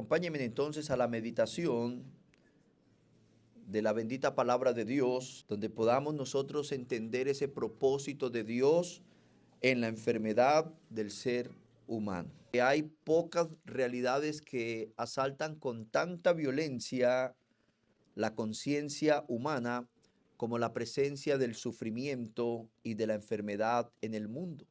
Acompáñenme entonces a la meditación de la bendita palabra de Dios, donde podamos nosotros entender ese propósito de Dios en la enfermedad del ser humano. Hay pocas realidades que asaltan con tanta violencia la conciencia humana como la presencia del sufrimiento y de la enfermedad en el mundo.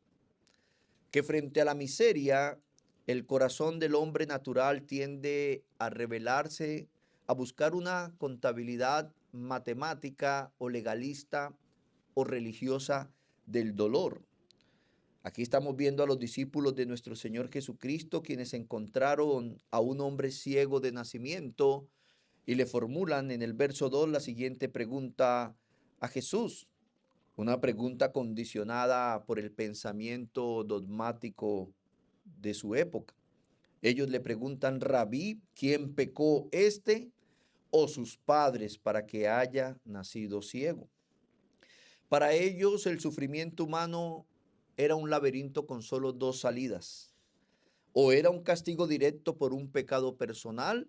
Que frente a la miseria, el corazón del hombre natural tiende a rebelarse, a buscar una contabilidad matemática o legalista o religiosa del dolor. Aquí estamos viendo a los discípulos de nuestro Señor Jesucristo, quienes encontraron a un hombre ciego de nacimiento y le formulan en el verso 2 la siguiente pregunta a Jesús. Una pregunta condicionada por el pensamiento dogmático de su época. Ellos le preguntan: Rabí, ¿quién pecó, este o sus padres, para que haya nacido ciego? Para ellos el sufrimiento humano era un laberinto con solo dos salidas. O era un castigo directo por un pecado personal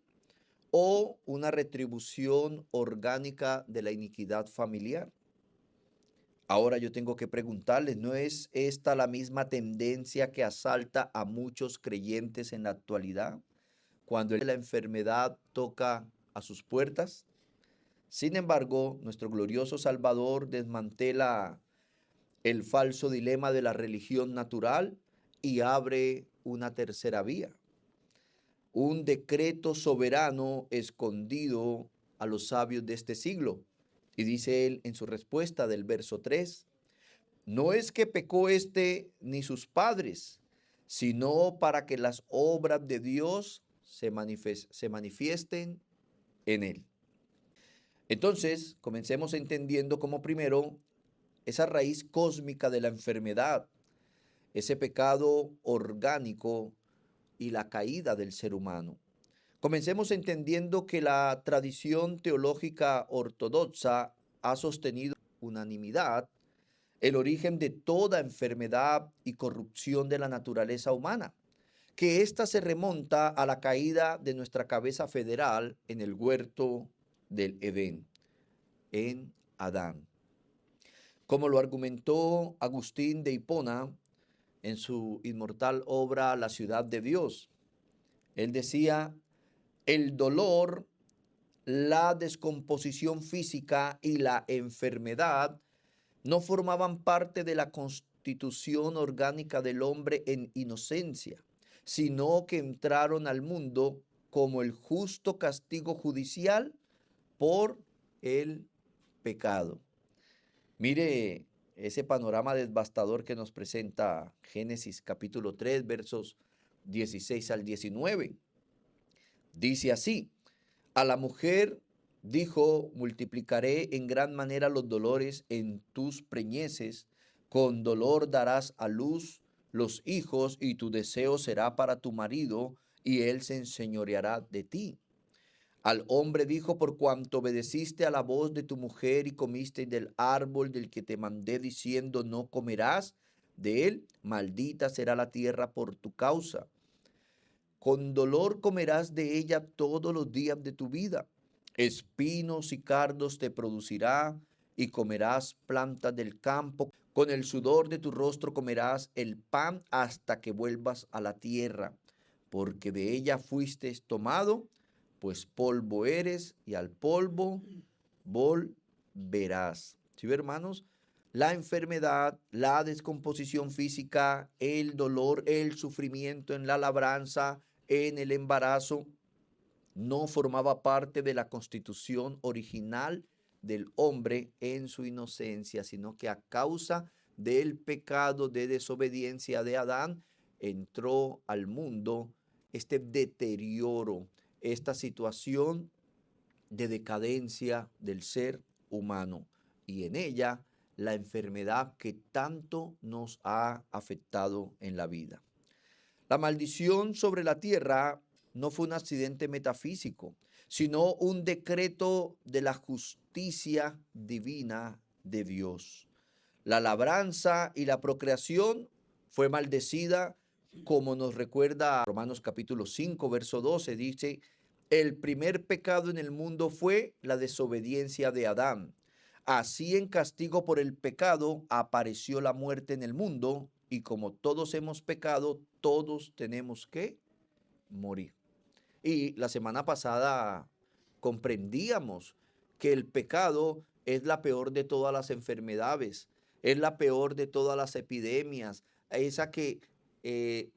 o una retribución orgánica de la iniquidad familiar. Ahora yo tengo que preguntarles, ¿no es esta la misma tendencia que asalta a muchos creyentes en la actualidad cuando la enfermedad toca a sus puertas? Sin embargo, nuestro glorioso Salvador desmantela el falso dilema de la religión natural y abre una tercera vía, un decreto soberano escondido a los sabios de este siglo. Y dice él en su respuesta del verso 3, no es que pecó este ni sus padres, sino para que las obras de Dios se manifiesten en él. Entonces, comencemos entendiendo como primero esa raíz cósmica de la enfermedad, ese pecado orgánico y la caída del ser humano. Comencemos entendiendo que la tradición teológica ortodoxa ha sostenido unanimidad el origen de toda enfermedad y corrupción de la naturaleza humana, que ésta se remonta a la caída de nuestra cabeza federal en el huerto del Edén, en Adán. Como lo argumentó Agustín de Hipona en su inmortal obra La ciudad de Dios, él decía: el dolor, la descomposición física y la enfermedad no formaban parte de la constitución orgánica del hombre en inocencia, sino que entraron al mundo como el justo castigo judicial por el pecado. Mire ese panorama devastador que nos presenta Génesis capítulo 3, versos 16 al 19. Dice así: a la mujer dijo, multiplicaré en gran manera los dolores en tus preñeces, con dolor darás a luz los hijos, y tu deseo será para tu marido, y él se enseñoreará de ti. Al hombre dijo, por cuanto obedeciste a la voz de tu mujer y comiste del árbol del que te mandé diciendo, no comerás de él, maldita será la tierra por tu causa. Con dolor comerás de ella todos los días de tu vida. Espinos y cardos te producirá, y comerás plantas del campo. Con el sudor de tu rostro comerás el pan hasta que vuelvas a la tierra, porque de ella fuiste tomado, pues polvo eres y al polvo volverás. ¿Sí, hermanos? La enfermedad, la descomposición física, el dolor, el sufrimiento en la labranza, en el embarazo, no formaba parte de la constitución original del hombre en su inocencia, sino que a causa del pecado de desobediencia de Adán, entró al mundo este deterioro, esta situación de decadencia del ser humano, y en ella la enfermedad que tanto nos ha afectado en la vida. La maldición sobre la tierra no fue un accidente metafísico, sino un decreto de la justicia divina de Dios. La labranza y la procreación fue maldecida como nos recuerda Romanos capítulo 5, verso 12, dice, el primer pecado en el mundo fue la desobediencia de Adán. Así en castigo por el pecado apareció la muerte en el mundo y como todos hemos pecado, todos tenemos que morir. Y la semana pasada comprendíamos que el pecado es la peor de todas las enfermedades, es la peor de todas las epidemias, esa que eh,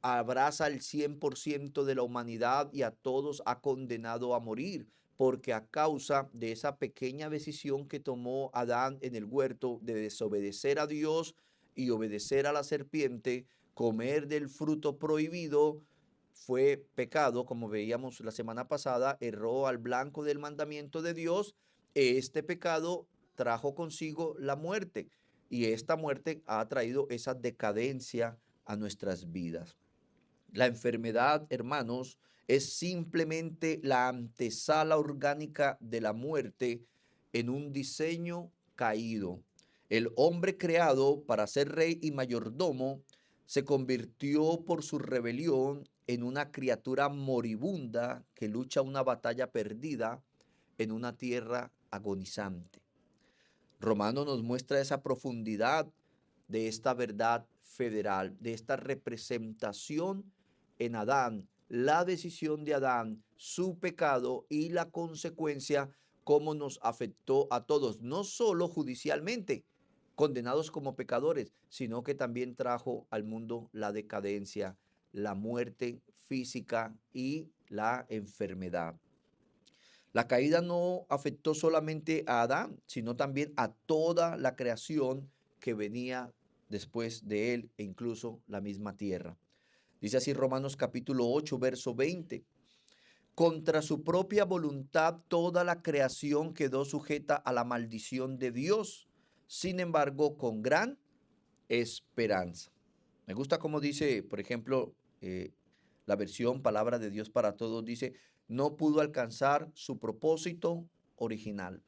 abraza al 100% de la humanidad y a todos ha condenado a morir, porque a causa de esa pequeña decisión que tomó Adán en el huerto de desobedecer a Dios y obedecer a la serpiente, comer del fruto prohibido, fue pecado, como veíamos la semana pasada, erró al blanco del mandamiento de Dios. Este pecado trajo consigo la muerte y esta muerte ha traído esa decadencia a nuestras vidas. La enfermedad, hermanos, es simplemente la antesala orgánica de la muerte en un diseño caído. El hombre creado para ser rey y mayordomo se convirtió por su rebelión en una criatura moribunda que lucha una batalla perdida en una tierra agonizante. Romano nos muestra esa profundidad de esta verdad federal, de esta representación en Adán, la decisión de Adán, su pecado y la consecuencia, cómo nos afectó a todos, no solo judicialmente, condenados como pecadores, sino que también trajo al mundo la decadencia, la muerte física y la enfermedad. La caída no afectó solamente a Adán, sino también a toda la creación que venía después de él e incluso la misma tierra. Dice así Romanos capítulo 8, verso 20. Contra su propia voluntad toda la creación quedó sujeta a la maldición de Dios, sin embargo, con gran esperanza. Me gusta como dice, por ejemplo, la versión Palabra de Dios para Todos, dice, no pudo alcanzar su propósito original.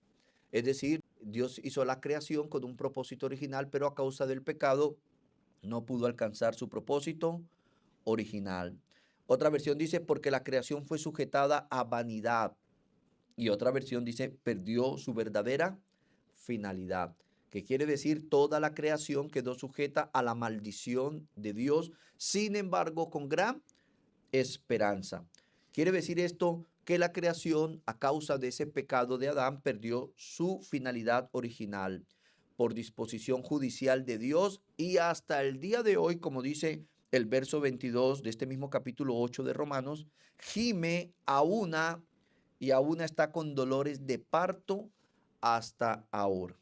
Es decir, Dios hizo la creación con un propósito original, pero a causa del pecado no pudo alcanzar su propósito original. Otra versión dice, porque la creación fue sujetada a vanidad. Y otra versión dice, perdió su verdadera finalidad. Que quiere decir, toda la creación quedó sujeta a la maldición de Dios, sin embargo, con gran esperanza. Quiere decir esto que la creación, a causa de ese pecado de Adán, perdió su finalidad original por disposición judicial de Dios y hasta el día de hoy, como dice el verso 22 de este mismo capítulo 8 de Romanos, gime a una y aún está con dolores de parto hasta ahora.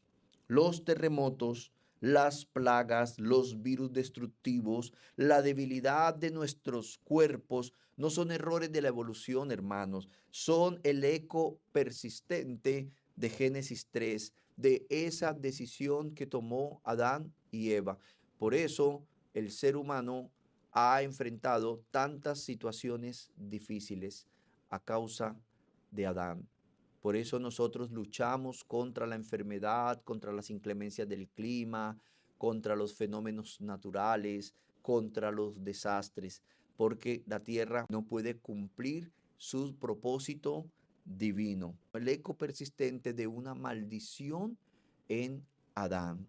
Los terremotos, las plagas, los virus destructivos, la debilidad de nuestros cuerpos no son errores de la evolución, hermanos, son el eco persistente de Génesis 3, de esa decisión que tomó Adán y Eva. Por eso el ser humano ha enfrentado tantas situaciones difíciles a causa de Adán. Por eso nosotros luchamos contra la enfermedad, contra las inclemencias del clima, contra los fenómenos naturales, contra los desastres, porque la tierra no puede cumplir su propósito divino. El eco persistente de una maldición en Adán.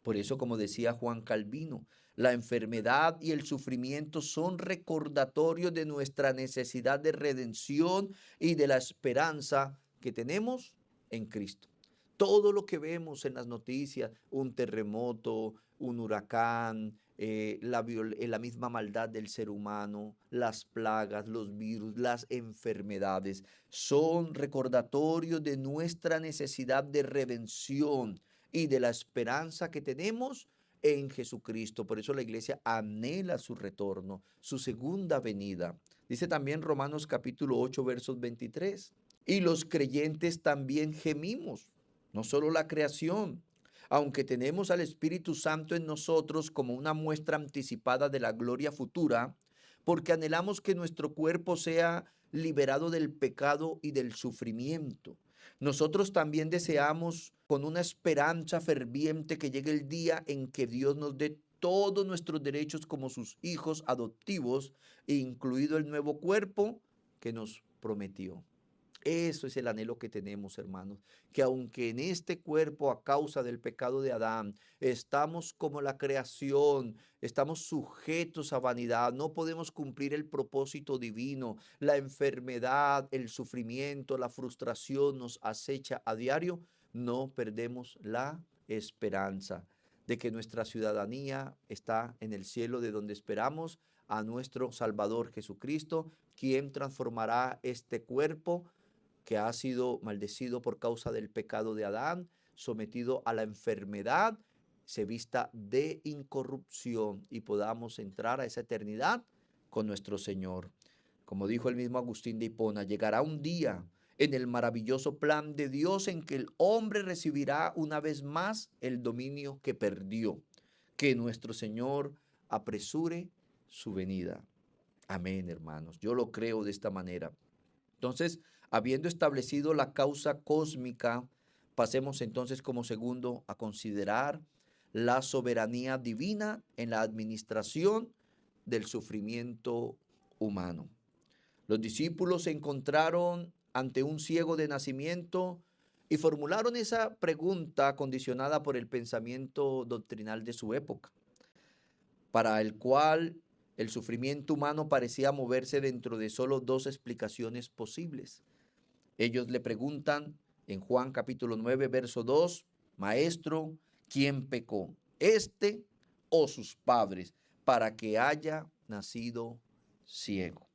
Por eso, como decía Juan Calvino, la enfermedad y el sufrimiento son recordatorios de nuestra necesidad de redención y de la esperanza que tenemos en Cristo. Todo lo que vemos en las noticias, un terremoto, un huracán, la misma maldad del ser humano, las plagas, los virus, las enfermedades, son recordatorios de nuestra necesidad de redención y de la esperanza que tenemos en Jesucristo. Por eso la iglesia anhela su retorno, su segunda venida. Dice también Romanos capítulo 8, versos 23. Y los creyentes también gemimos, no solo la creación, aunque tenemos al Espíritu Santo en nosotros como una muestra anticipada de la gloria futura, porque anhelamos que nuestro cuerpo sea liberado del pecado y del sufrimiento. Nosotros también deseamos con una esperanza ferviente que llegue el día en que Dios nos dé todos nuestros derechos como sus hijos adoptivos, incluido el nuevo cuerpo que nos prometió. Eso es el anhelo que tenemos, hermanos, que aunque en este cuerpo, a causa del pecado de Adán, estamos como la creación, estamos sujetos a vanidad, no podemos cumplir el propósito divino, la enfermedad, el sufrimiento, la frustración nos acecha a diario, no perdemos la esperanza de que nuestra ciudadanía está en el cielo, de donde esperamos a nuestro Salvador Jesucristo, quien transformará este cuerpo que ha sido maldecido por causa del pecado de Adán, sometido a la enfermedad, se vista de incorrupción y podamos entrar a esa eternidad con nuestro Señor. Como dijo el mismo Agustín de Hipona, llegará un día en el maravilloso plan de Dios en que el hombre recibirá una vez más el dominio que perdió. Que nuestro Señor apresure su venida. Amén, hermanos. Yo lo creo de esta manera. Entonces, habiendo establecido la causa cósmica, pasemos entonces como segundo a considerar la soberanía divina en la administración del sufrimiento humano. Los discípulos se encontraron ante un ciego de nacimiento y formularon esa pregunta condicionada por el pensamiento doctrinal de su época, para el cual el sufrimiento humano parecía moverse dentro de solo dos explicaciones posibles. Ellos le preguntan en Juan capítulo 9, verso 2, Maestro, ¿quién pecó? ¿Este o sus padres para que haya nacido ciego?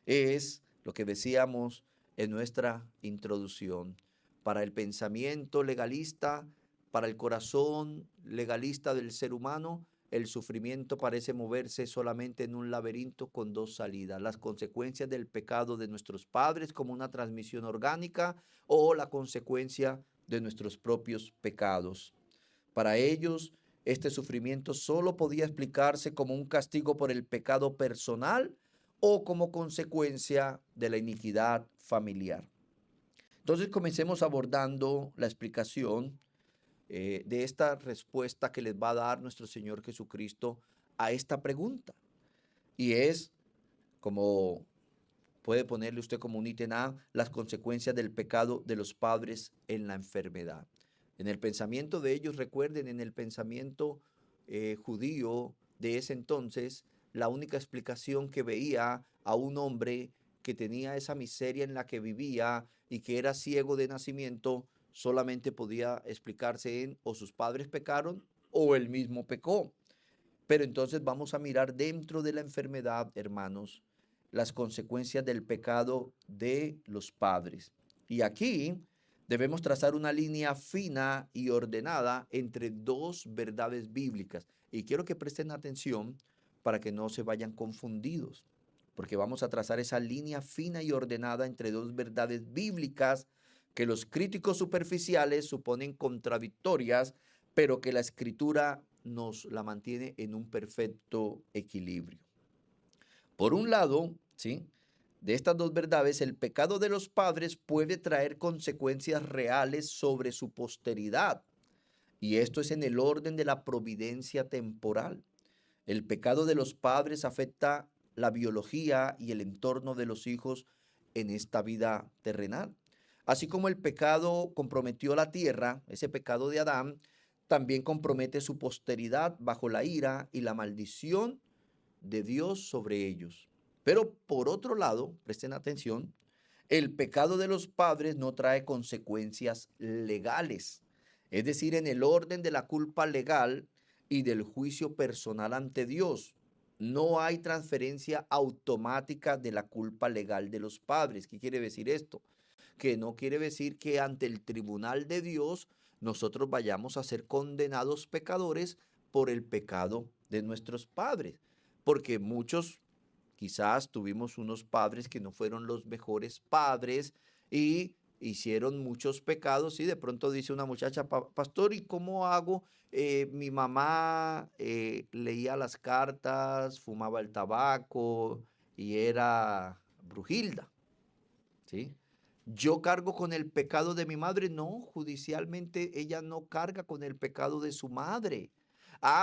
Es lo que decíamos en nuestra introducción. Para el pensamiento legalista, para el corazón legalista del ser humano, el sufrimiento parece moverse solamente en un laberinto con dos salidas: las consecuencias del pecado de nuestros padres como una transmisión orgánica, o la consecuencia de nuestros propios pecados. Para ellos, este sufrimiento solo podía explicarse como un castigo por el pecado personal o como consecuencia de la iniquidad familiar. Entonces comencemos abordando la explicación de esta respuesta que les va a dar nuestro Señor Jesucristo a esta pregunta. Y es, como puede ponerle usted como un ítem A, las consecuencias del pecado de los padres en la enfermedad. En el pensamiento de ellos, recuerden, en el pensamiento judío de ese entonces, la única explicación que veía a un hombre que tenía esa miseria en la que vivía y que era ciego de nacimiento, solamente podía explicarse en o sus padres pecaron o él mismo pecó. Pero entonces vamos a mirar dentro de la enfermedad, hermanos, las consecuencias del pecado de los padres. Y aquí debemos trazar una línea fina y ordenada entre dos verdades bíblicas. Y quiero que presten atención para que no se vayan confundidos, porque vamos a trazar esa línea fina y ordenada entre dos verdades bíblicas que los críticos superficiales suponen contradictorias, pero que la Escritura nos la mantiene en un perfecto equilibrio. Por un lado, ¿sí?, de estas dos verdades, el pecado de los padres puede traer consecuencias reales sobre su posteridad, y esto es en el orden de la providencia temporal. El pecado de los padres afecta la biología y el entorno de los hijos en esta vida terrenal. Así como el pecado comprometió la tierra, ese pecado de Adán, también compromete su posteridad bajo la ira y la maldición de Dios sobre ellos. Pero por otro lado, presten atención, el pecado de los padres no trae consecuencias legales, es decir, en el orden de la culpa legal y del juicio personal ante Dios. No hay transferencia automática de la culpa legal de los padres. ¿Qué quiere decir esto? Que no quiere decir que ante el tribunal de Dios nosotros vayamos a ser condenados pecadores por el pecado de nuestros padres, porque muchos quizás tuvimos unos padres que no fueron los mejores padres y hicieron muchos pecados, y de pronto dice una muchacha, pastor, ¿y cómo hago? Mi mamá leía las cartas, fumaba el tabaco y era brujilda, ¿sí? ¿Yo cargo con el pecado de mi madre? No, judicialmente ella no carga con el pecado de su madre.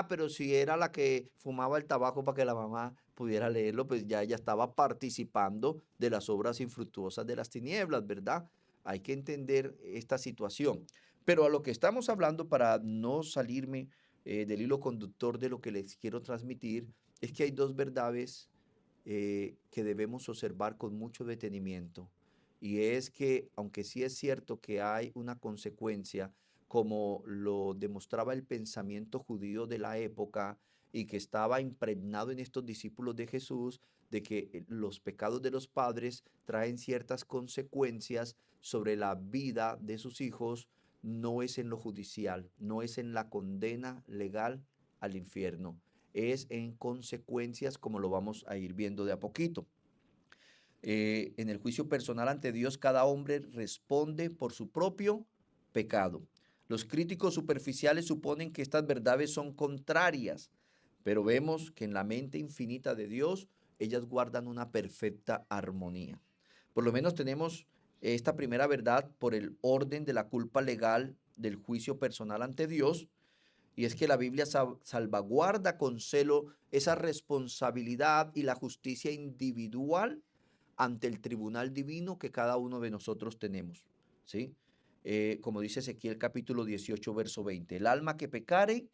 Pero si era la que fumaba el tabaco para que la mamá pudiera leerlo, pues ya ella estaba participando de las obras infructuosas de las tinieblas, ¿verdad? Hay que entender esta situación. Pero a lo que estamos hablando, para no salirme del hilo conductor de lo que les quiero transmitir, es que hay dos verdades que debemos observar con mucho detenimiento. Y es que, aunque sí es cierto que hay una consecuencia, como lo demostraba el pensamiento judío de la época y que estaba impregnado en estos discípulos de Jesús, de que los pecados de los padres traen ciertas consecuencias sobre la vida de sus hijos, no es en lo judicial, no es en la condena legal al infierno, es en consecuencias, como lo vamos a ir viendo de a poquito. En el juicio personal ante Dios, cada hombre responde por su propio pecado. Los críticos superficiales suponen que estas verdades son contrarias, pero vemos que en la mente infinita de Dios, ellas guardan una perfecta armonía. Por lo menos tenemos esta primera verdad por el orden de la culpa legal del juicio personal ante Dios, y es que la Biblia salvaguarda con celo esa responsabilidad y la justicia individual ante el tribunal divino que cada uno de nosotros tenemos, ¿sí? Como dice Ezequiel capítulo 18, verso 20, el alma que pecare,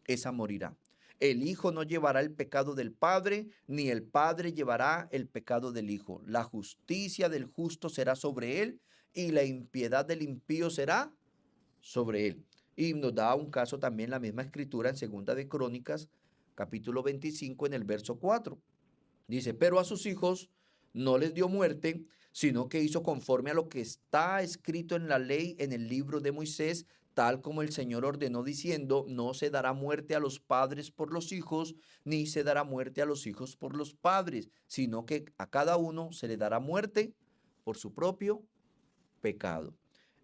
esa morirá. El hijo no llevará el pecado del padre, ni el padre llevará el pecado del hijo. La justicia del justo será sobre él, y la impiedad del impío será sobre él. Y nos da un caso también la misma escritura en Segunda de Crónicas, capítulo 25, en el verso 4. Dice, pero a sus hijos no les dio muerte, sino que hizo conforme a lo que está escrito en la ley en el libro de Moisés, tal como el Señor ordenó diciendo, no se dará muerte a los padres por los hijos, ni se dará muerte a los hijos por los padres, sino que a cada uno se le dará muerte por su propio pecado.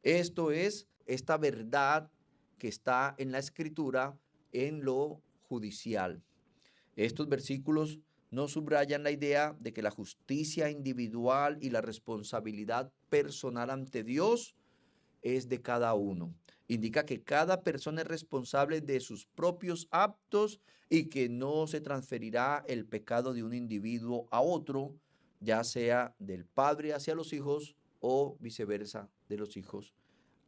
Esto es esta verdad que está en la escritura en lo judicial. Estos versículos nos subrayan la idea de que la justicia individual y la responsabilidad personal ante Dios es de cada uno. Indica que cada persona es responsable de sus propios actos y que no se transferirá el pecado de un individuo a otro, ya sea del padre hacia los hijos o viceversa, de los hijos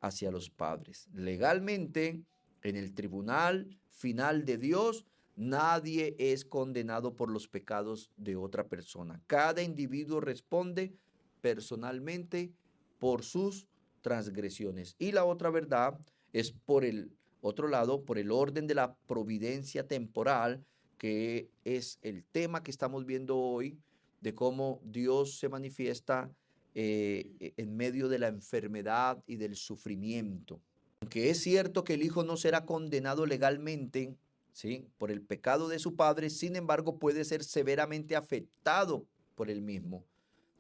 hacia los padres. Legalmente, en el tribunal final de Dios, nadie es condenado por los pecados de otra persona. Cada individuo responde personalmente por sus transgresiones. Y la otra verdad es por el otro lado, por el orden de la providencia temporal, que es el tema que estamos viendo hoy, de cómo Dios se manifiesta en medio de la enfermedad y del sufrimiento. Aunque es cierto que el hijo no será condenado legalmente, ¿sí?, por el pecado de su padre, sin embargo puede ser severamente afectado por el mismo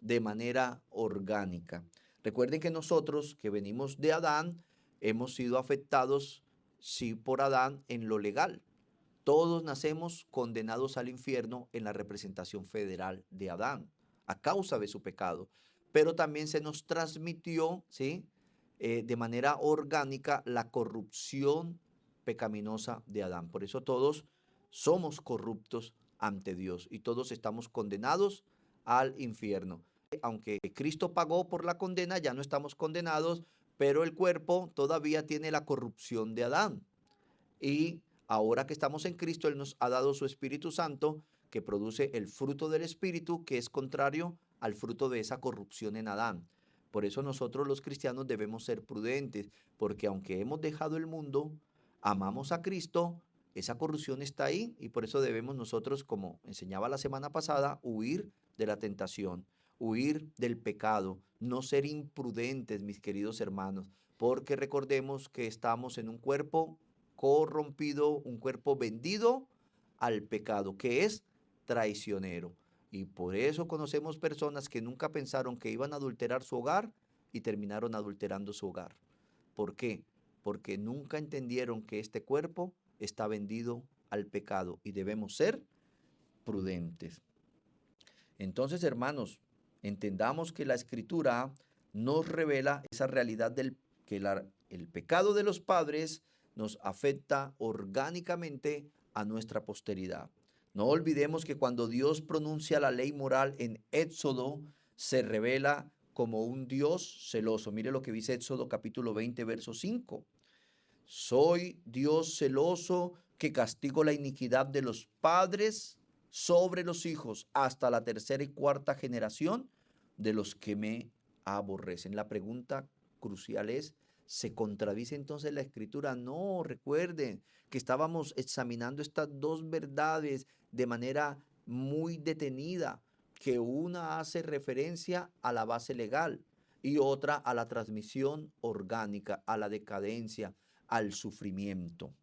de manera orgánica. Recuerden que nosotros que venimos de Adán hemos sido afectados, sí, por Adán en lo legal. Todos nacemos condenados al infierno en la representación federal de Adán a causa de su pecado, pero también se nos transmitió, ¿sí?, de manera orgánica la corrupción pecaminosa de Adán. Por eso todos somos corruptos ante Dios y todos estamos condenados al infierno. Aunque Cristo pagó por la condena, ya no estamos condenados, pero el cuerpo todavía tiene la corrupción de Adán. Y ahora que estamos en Cristo, Él nos ha dado su Espíritu Santo, que produce el fruto del Espíritu, que es contrario al fruto de esa corrupción en Adán. Por eso nosotros los cristianos debemos ser prudentes, porque aunque hemos dejado el mundo, amamos a Cristo, esa corrupción está ahí y por eso debemos nosotros, como enseñaba la semana pasada, huir de la tentación, huir del pecado, no ser imprudentes, mis queridos hermanos, porque recordemos que estamos en un cuerpo corrompido, un cuerpo vendido al pecado, que es traicionero. Y por eso conocemos personas que nunca pensaron que iban a adulterar su hogar y terminaron adulterando su hogar. ¿Por qué? Porque nunca entendieron que este cuerpo está vendido al pecado y debemos ser prudentes. Entonces, hermanos, entendamos que la Escritura nos revela esa realidad del que el pecado de los padres nos afecta orgánicamente a nuestra posteridad. No olvidemos que cuando Dios pronuncia la ley moral en Éxodo, se revela como un Dios celoso. Mire lo que dice Éxodo capítulo 20, verso 5. Soy Dios celoso que castigo la iniquidad de los padres sobre los hijos hasta la tercera y cuarta generación de los que me aborrecen. La pregunta crucial es, ¿se contradice entonces la escritura? No, recuerden que estábamos examinando estas dos verdades de manera muy detenida, que una hace referencia a la base legal y otra a la transmisión orgánica, a la decadencia, al sufrimiento.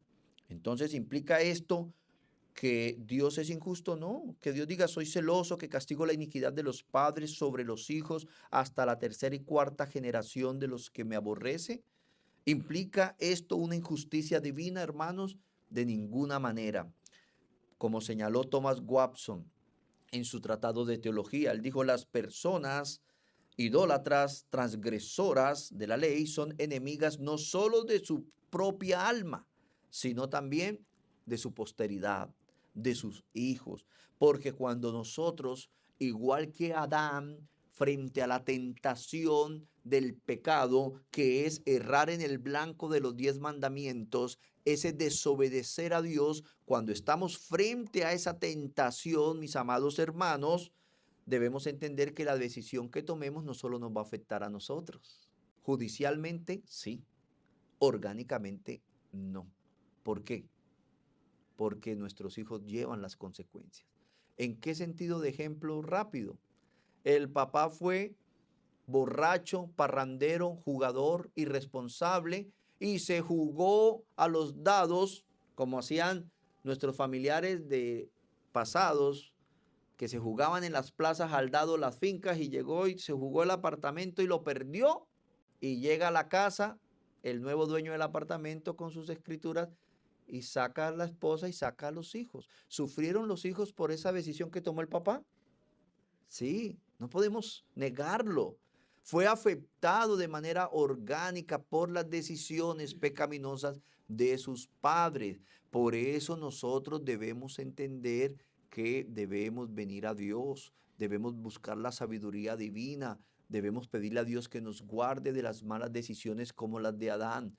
Entonces, ¿implica esto que Dios es injusto? No, que Dios diga, soy celoso, que castigo la iniquidad de los padres sobre los hijos hasta la tercera y cuarta generación de los que me aborrece. ¿Implica esto una injusticia divina, hermanos? De ninguna manera. Como señaló Thomas Watson en su tratado de teología, él dijo, las personas idólatras, transgresoras de la ley, son enemigas no solo de su propia alma, sino también de su posteridad, de sus hijos. Porque cuando nosotros, igual que Adán, frente a la tentación del pecado, que es errar en el blanco de los 10 mandamientos, ese desobedecer a Dios, cuando estamos frente a esa tentación, mis amados hermanos, debemos entender que la decisión que tomemos no solo nos va a afectar a nosotros. Judicialmente, sí. Orgánicamente, no. ¿Por qué? Porque nuestros hijos llevan las consecuencias. ¿En qué sentido de ejemplo rápido? El papá fue borracho, parrandero, jugador, irresponsable y se jugó a los dados como hacían nuestros familiares de pasados, que se jugaban en las plazas al dado las fincas, y llegó y se jugó el apartamento y lo perdió, y llega a la casa el nuevo dueño del apartamento con sus escrituras y saca a la esposa y saca a los hijos. ¿Sufrieron los hijos por esa decisión que tomó el papá? Sí, no podemos negarlo. Fue afectado de manera orgánica por las decisiones pecaminosas de sus padres. Por eso nosotros debemos entender que debemos venir a Dios, debemos buscar la sabiduría divina, debemos pedirle a Dios que nos guarde de las malas decisiones como las de Adán.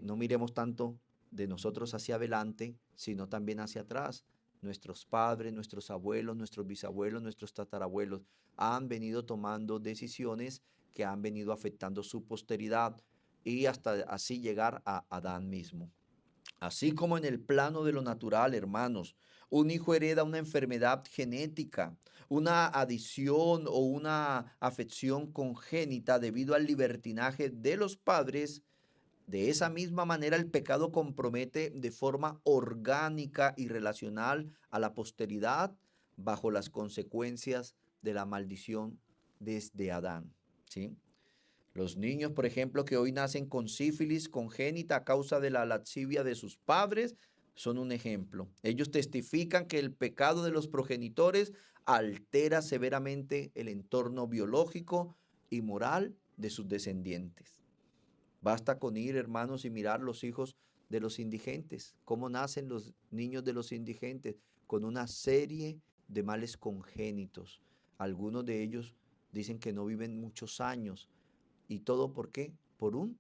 No miremos tanto de nosotros hacia adelante, sino también hacia atrás. Nuestros padres, nuestros abuelos, nuestros bisabuelos, nuestros tatarabuelos han venido tomando decisiones que han venido afectando su posteridad y hasta así llegar a Adán mismo. Así como en el plano de lo natural, hermanos, un hijo hereda una enfermedad genética, una adición o una afección congénita debido al libertinaje de los padres. De esa misma manera, el pecado compromete de forma orgánica y relacional a la posteridad bajo las consecuencias de la maldición desde Adán, ¿sí? Los niños, por ejemplo, que hoy nacen con sífilis congénita a causa de la lascivia de sus padres, son un ejemplo. Ellos testifican que el pecado de los progenitores altera severamente el entorno biológico y moral de sus descendientes. Basta con ir, hermanos, y mirar los hijos de los indigentes, cómo nacen los niños de los indigentes, con una serie de males congénitos. Algunos de ellos dicen que no viven muchos años. ¿Y todo por qué? Por un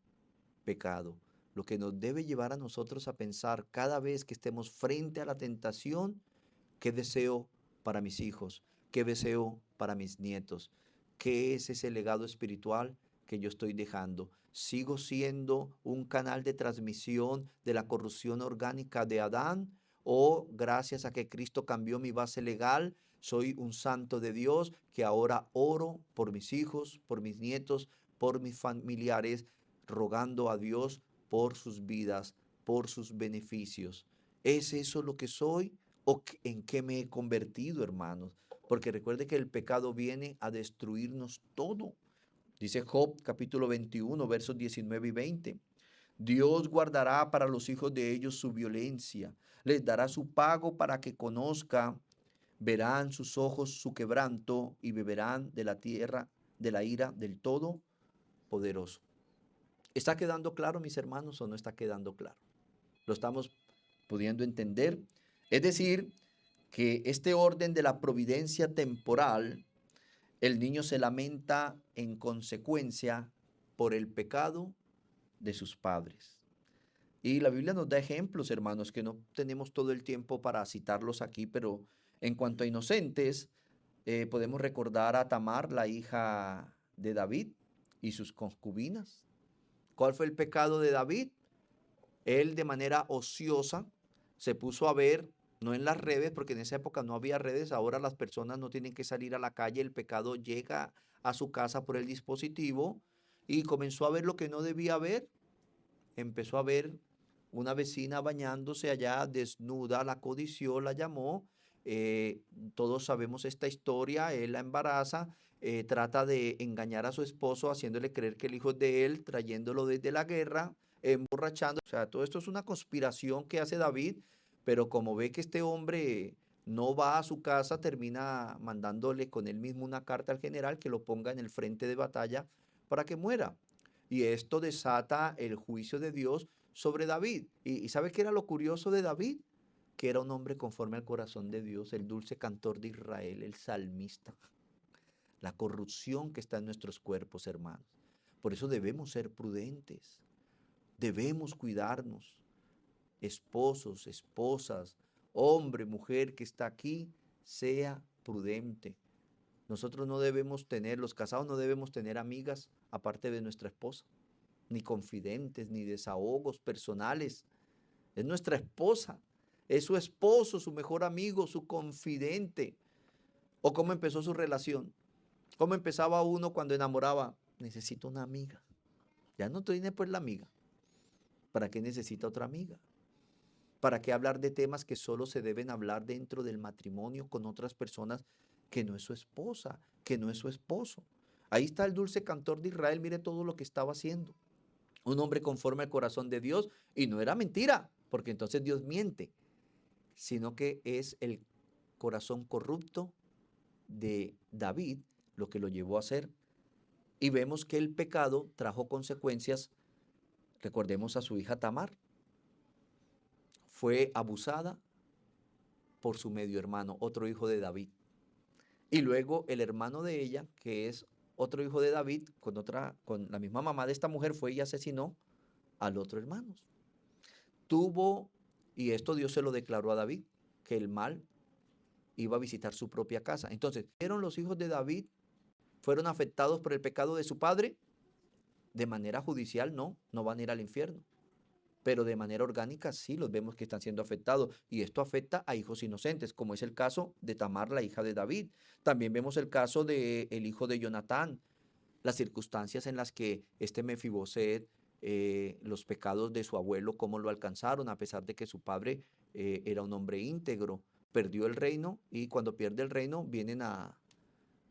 pecado. Lo que nos debe llevar a nosotros a pensar cada vez que estemos frente a la tentación, ¿qué deseo para mis hijos? ¿Qué deseo para mis nietos? ¿Qué es ese legado espiritual que yo estoy dejando? ¿Sigo siendo un canal de transmisión de la corrupción orgánica de Adán? ¿O gracias a que Cristo cambió mi base legal, soy un santo de Dios que ahora oro por mis hijos, por mis nietos, por mis familiares, rogando a Dios por sus vidas, por sus beneficios? ¿Es eso lo que soy? ¿O en qué me he convertido, hermanos? Porque recuerde que el pecado viene a destruirnos todo. Dice Job capítulo 21, versos 19 y 20. Dios guardará para los hijos de ellos su violencia, les dará su pago para que conozca, verán sus ojos su quebranto y beberán de la tierra, de la ira del Todopoderoso. ¿Está quedando claro, mis hermanos, o no está quedando claro? ¿Lo estamos pudiendo entender? Es decir, que este orden de la providencia temporal, el niño se lamenta en consecuencia por el pecado de sus padres. Y la Biblia nos da ejemplos, hermanos, que no tenemos todo el tiempo para citarlos aquí, pero en cuanto a inocentes, podemos recordar a Tamar, la hija de David, y sus concubinas. ¿Cuál fue el pecado de David? Él de manera ociosa se puso a ver, no en las redes, porque en esa época no había redes, ahora las personas no tienen que salir a la calle, el pecado llega a su casa por el dispositivo y comenzó a ver lo que no debía ver. Empezó a ver una vecina bañándose allá desnuda, la codició, la llamó. eh, Todos sabemos esta historia, él la embaraza, trata de engañar a su esposo haciéndole creer que el hijo es de él, trayéndolo desde la guerra, emborrachando. O sea, todo esto es una conspiración que hace David, pero como ve que este hombre no va a su casa, termina mandándole con él mismo una carta al general que lo ponga en el frente de batalla para que muera. Y esto desata el juicio de Dios sobre David. ¿Y sabe qué era lo curioso de David? Que era un hombre conforme al corazón de Dios, el dulce cantor de Israel, el salmista. La corrupción que está en nuestros cuerpos, hermanos. Por eso debemos ser prudentes, debemos cuidarnos. Esposos, esposas, hombre, mujer que está aquí, sea prudente. Nosotros no debemos tener, los casados no debemos tener amigas aparte de nuestra esposa, ni confidentes, ni desahogos personales. Es nuestra esposa, es su esposo, su mejor amigo, su confidente. ¿O cómo empezó su relación? ¿Cómo empezaba uno cuando enamoraba? Necesito una amiga. Ya no tiene pues la amiga. ¿Para qué necesita otra amiga? ¿Para qué hablar de temas que solo se deben hablar dentro del matrimonio con otras personas que no es su esposa, que no es su esposo? Ahí está el dulce cantor de Israel, mire todo lo que estaba haciendo. Un hombre conforme al corazón de Dios, y no era mentira, porque entonces Dios miente, sino que es el corazón corrupto de David lo que lo llevó a hacer. Y vemos que el pecado trajo consecuencias. Recordemos a su hija Tamar. Fue abusada por su medio hermano, otro hijo de David. Y luego el hermano de ella, que es otro hijo de David, con la misma mamá de esta mujer, fue y asesinó al otro hermano. Tuvo, y esto Dios se lo declaró a David, que el mal iba a visitar su propia casa. Entonces, ¿fueron los hijos de David, fueron afectados por el pecado de su padre? De manera judicial, no, no van a ir al infierno. Pero de manera orgánica sí los vemos que están siendo afectados. Y esto afecta a hijos inocentes, como es el caso de Tamar, la hija de David. También vemos el caso del hijo de Jonatán, las circunstancias en las que este Mefiboset, los pecados de su abuelo, cómo lo alcanzaron, a pesar de que su padre era un hombre íntegro. Perdió el reino y cuando pierde el reino vienen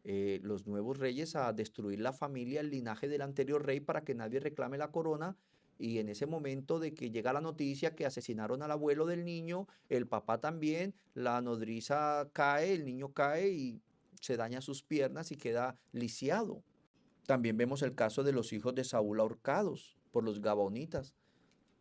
los nuevos reyes a destruir la familia, el linaje del anterior rey para que nadie reclame la corona. Y en ese momento de que llega la noticia que asesinaron al abuelo del niño, el papá también, la nodriza cae, el niño cae y se daña sus piernas y queda lisiado. También vemos el caso de los hijos de Saúl ahorcados por los Gabaonitas.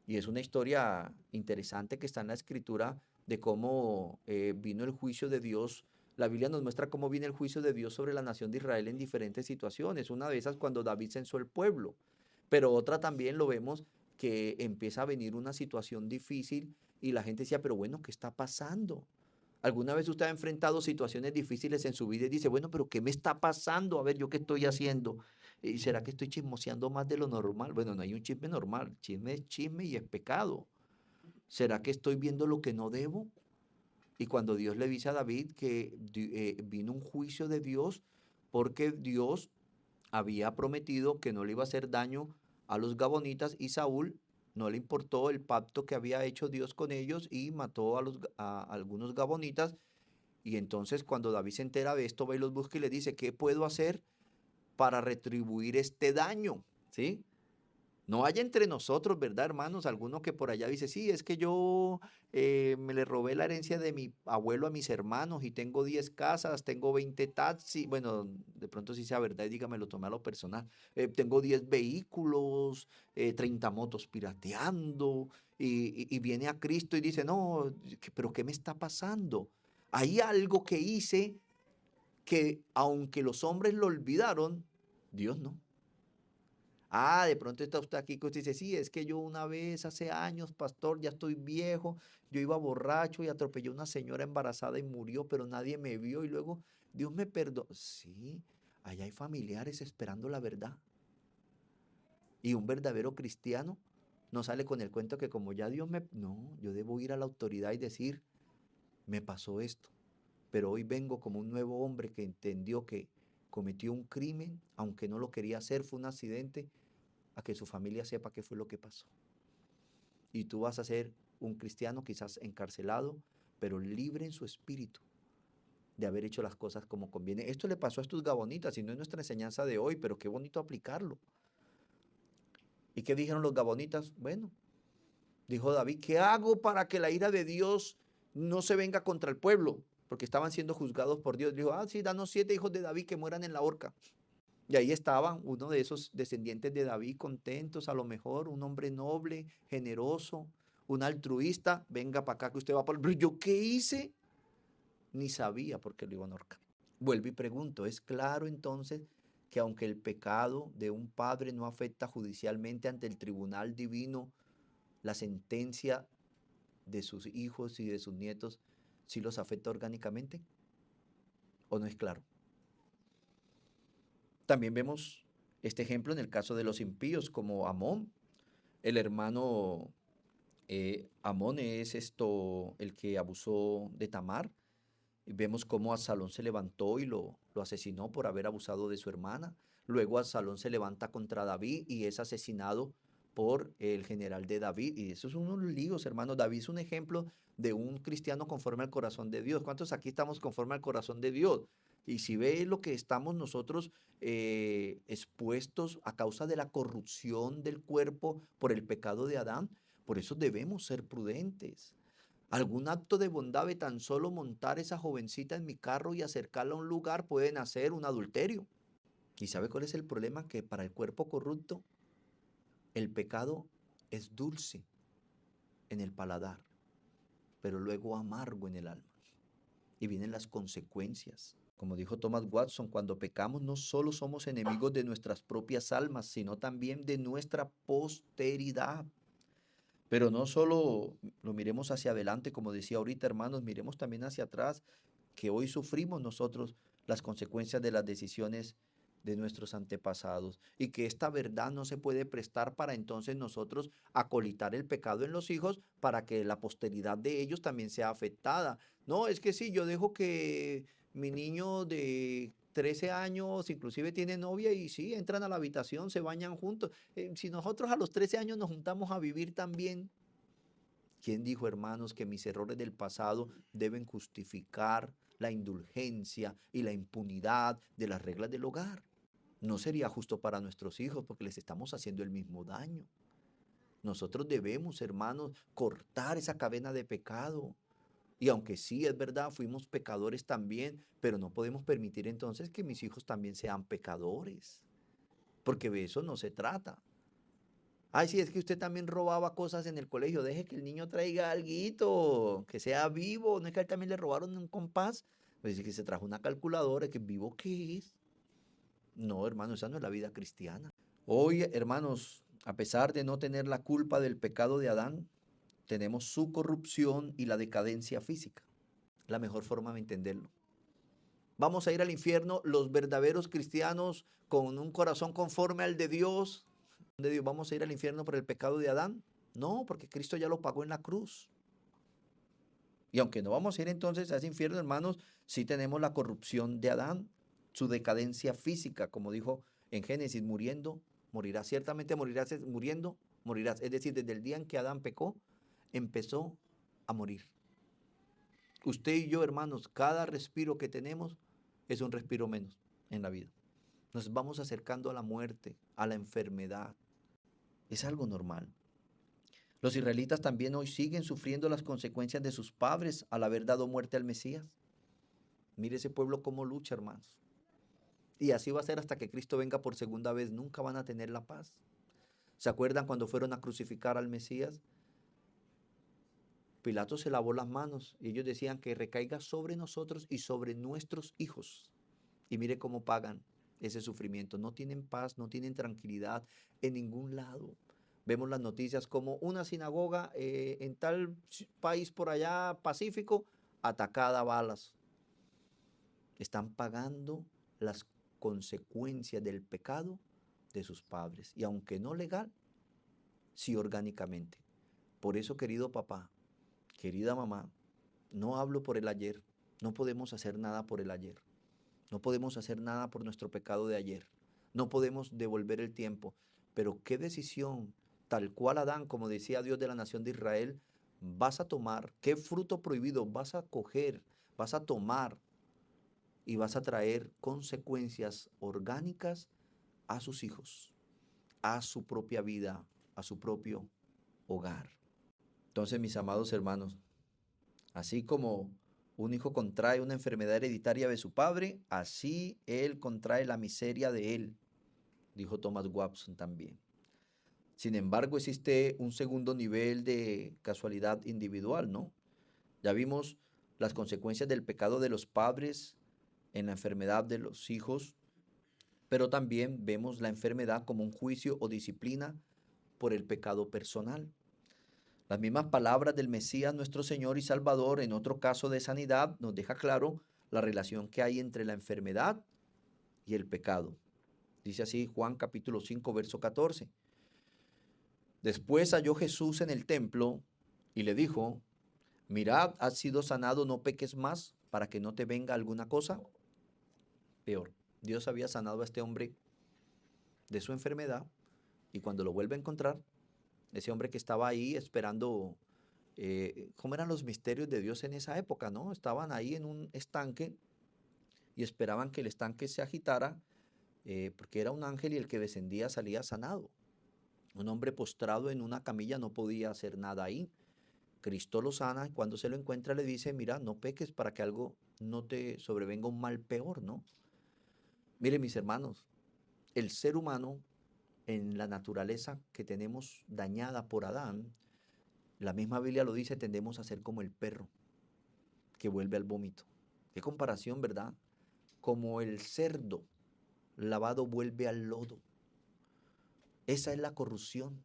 Y es una historia interesante que está en la escritura de cómo vino el juicio de Dios. La Biblia nos muestra cómo viene el juicio de Dios sobre la nación de Israel en diferentes situaciones. Una de esas cuando David censó el pueblo, pero otra también lo vemos que empieza a venir una situación difícil y la gente decía, pero bueno, ¿qué está pasando? ¿Alguna vez usted ha enfrentado situaciones difíciles en su vida y dice, bueno, pero ¿qué me está pasando? A ver, ¿yo qué estoy haciendo? ¿Y será que estoy chismoseando más de lo normal? Bueno, no hay un chisme normal. Chisme es chisme y es pecado. ¿Será que estoy viendo lo que no debo? Y cuando Dios le dice a David que vino un juicio de Dios porque Dios había prometido que no le iba a hacer daño a los gabonitas y Saúl no le importó el pacto que había hecho Dios con ellos y mató a algunos gabonitas. Y entonces cuando David se entera de esto, va y los busca y le dice, ¿qué puedo hacer para retribuir este daño? ¿Sí? No haya entre nosotros, ¿verdad, hermanos? Alguno que por allá dice, sí, es que yo me le robé la herencia de mi abuelo a mis hermanos y tengo 10 casas, tengo 20 taxis. Bueno, de pronto sí sea verdad y dígame, lo tomé a lo personal. Tengo 10 vehículos, 30 motos pirateando y viene a Cristo y dice, no, pero ¿qué me está pasando? Hay algo que hice que aunque los hombres lo olvidaron, Dios no. Ah, de pronto está usted aquí que usted dice, sí, es que yo una vez hace años, pastor, ya estoy viejo, yo iba borracho y atropellé a una señora embarazada y murió, pero nadie me vio y luego Dios me perdonó. Sí, allá hay familiares esperando la verdad. Y un verdadero cristiano no sale con el cuento que como ya Dios me... No, yo debo ir a la autoridad y decir, me pasó esto, pero hoy vengo como un nuevo hombre que entendió que cometió un crimen, aunque no lo quería hacer, fue un accidente, a que su familia sepa qué fue lo que pasó. Y tú vas a ser un cristiano quizás encarcelado, pero libre en su espíritu de haber hecho las cosas como conviene. Esto le pasó a estos gabonitas y no es nuestra enseñanza de hoy, pero qué bonito aplicarlo. ¿Y qué dijeron los gabonitas? Bueno, dijo David, ¿qué hago para que la ira de Dios no se venga contra el pueblo? Porque estaban siendo juzgados por Dios. Dijo, sí, danos 7 hijos de David que mueran en la horca. Y ahí estaban uno de esos descendientes de David contentos, a lo mejor, un hombre noble, generoso, un altruista. Venga para acá que usted va por... Pero ¿yo qué hice? Ni sabía por qué lo iban a ahorcar. Vuelvo y pregunto, ¿es claro entonces que aunque el pecado de un padre no afecta judicialmente ante el tribunal divino, la sentencia de sus hijos y de sus nietos sí los afecta orgánicamente? ¿O no es claro? También vemos este ejemplo en el caso de los impíos, como Amón, el hermano Amón es el que abusó de Tamar. Y vemos cómo Absalón se levantó y lo asesinó por haber abusado de su hermana. Luego Absalón se levanta contra David y es asesinado por el general de David. Y esos son unos líos, hermanos. David es un ejemplo de un cristiano conforme al corazón de Dios. ¿Cuántos aquí estamos conforme al corazón de Dios? Y si ve lo que estamos nosotros expuestos a causa de la corrupción del cuerpo por el pecado de Adán, por eso debemos ser prudentes. Algún acto de bondad de tan solo montar esa jovencita en mi carro y acercarla a un lugar pueden hacer un adulterio. ¿Y sabe cuál es el problema? Que para el cuerpo corrupto el pecado es dulce en el paladar, pero luego amargo en el alma. Y vienen las consecuencias. Como dijo Thomas Watson, cuando pecamos no solo somos enemigos de nuestras propias almas, sino también de nuestra posteridad. Pero no solo lo miremos hacia adelante, como decía ahorita, hermanos, miremos también hacia atrás, que hoy sufrimos nosotros las consecuencias de las decisiones de nuestros antepasados y que esta verdad no se puede prestar para entonces nosotros acolitar el pecado en los hijos para que la posteridad de ellos también sea afectada. No, es que sí, yo dejo que mi niño de 13 años inclusive tiene novia y sí, entran a la habitación, se bañan juntos. Si nosotros a los 13 años nos juntamos a vivir también, ¿quién dijo, hermanos, que mis errores del pasado deben justificar la indulgencia y la impunidad de las reglas del hogar? No sería justo para nuestros hijos porque les estamos haciendo el mismo daño. Nosotros debemos, hermanos, cortar esa cadena de pecado. Y aunque sí es verdad, fuimos pecadores también, pero no podemos permitir entonces que mis hijos también sean pecadores, porque de eso no se trata. Ay, sí, es que usted también robaba cosas en el colegio. Deje que el niño traiga alguito, que sea vivo. No es que a él también le robaron un compás. Pues es que se trajo una calculadora, que vivo qué es. No, hermano, esa no es la vida cristiana. Hoy, hermanos, a pesar de no tener la culpa del pecado de Adán, tenemos su corrupción y la decadencia física. La mejor forma de entenderlo. Vamos a ir al infierno los verdaderos cristianos con un corazón conforme al de Dios. ¿Vamos a ir al infierno por el pecado de Adán? No, porque Cristo ya lo pagó en la cruz. Y aunque no vamos a ir entonces a ese infierno, hermanos, sí tenemos la corrupción de Adán, su decadencia física, como dijo en Génesis, muriendo, morirás. Ciertamente morirás muriendo, morirás. Es decir, desde el día en que Adán pecó, empezó a morir. Usted y yo, hermanos, cada respiro que tenemos es un respiro menos en la vida. Nos vamos acercando a la muerte, a la enfermedad. Es algo normal. Los israelitas también hoy siguen sufriendo las consecuencias de sus padres al haber dado muerte al Mesías. Mire ese pueblo cómo lucha, hermanos. Y así va a ser hasta que Cristo venga por segunda vez. Nunca van a tener la paz. ¿Se acuerdan cuando fueron a crucificar al Mesías? Pilato se lavó las manos y ellos decían que recaiga sobre nosotros y sobre nuestros hijos. Y mire cómo pagan ese sufrimiento. No tienen paz, no tienen tranquilidad en ningún lado. Vemos las noticias como una sinagoga en tal país por allá, Pacífico, atacada a balas. Están pagando las consecuencias del pecado de sus padres. Y aunque no legal, sí orgánicamente. Por eso, querido papá, querida mamá, no hablo por el ayer. No podemos hacer nada por el ayer. No podemos hacer nada por nuestro pecado de ayer. No podemos devolver el tiempo. Pero qué decisión, tal cual Adán, como decía Dios de la nación de Israel, vas a tomar, qué fruto prohibido vas a coger, vas a tomar y vas a traer consecuencias orgánicas a sus hijos, a su propia vida, a su propio hogar. Entonces, mis amados hermanos, así como un hijo contrae una enfermedad hereditaria de su padre, así él contrae la miseria de él, dijo Thomas Watson también. Sin embargo, existe un segundo nivel de casualidad individual, ¿no? Ya vimos las consecuencias del pecado de los padres en la enfermedad de los hijos, pero también vemos la enfermedad como un juicio o disciplina por el pecado personal. Las mismas palabras del Mesías, nuestro Señor y Salvador, en otro caso de sanidad, nos deja claro la relación que hay entre la enfermedad y el pecado. Dice así Juan capítulo 5, verso 14. Después halló Jesús en el templo y le dijo, mirad, has sido sanado, no peques más para que no te venga alguna cosa peor. Dios había sanado a este hombre de su enfermedad y cuando lo vuelve a encontrar, ese hombre que estaba ahí esperando, ¿cómo eran los misterios de Dios en esa época, no? Estaban ahí en un estanque y esperaban que el estanque se agitara porque era un ángel y el que descendía salía sanado. Un hombre postrado en una camilla no podía hacer nada ahí. Cristo lo sana y cuando se lo encuentra le dice, mira, no peques para que algo no te sobrevenga un mal peor, ¿no? Mire, mis hermanos, el ser humano en la naturaleza que tenemos dañada por Adán, la misma Biblia lo dice, tendemos a ser como el perro que vuelve al vómito. Qué comparación, ¿verdad? Como el cerdo lavado vuelve al lodo. Esa es la corrupción.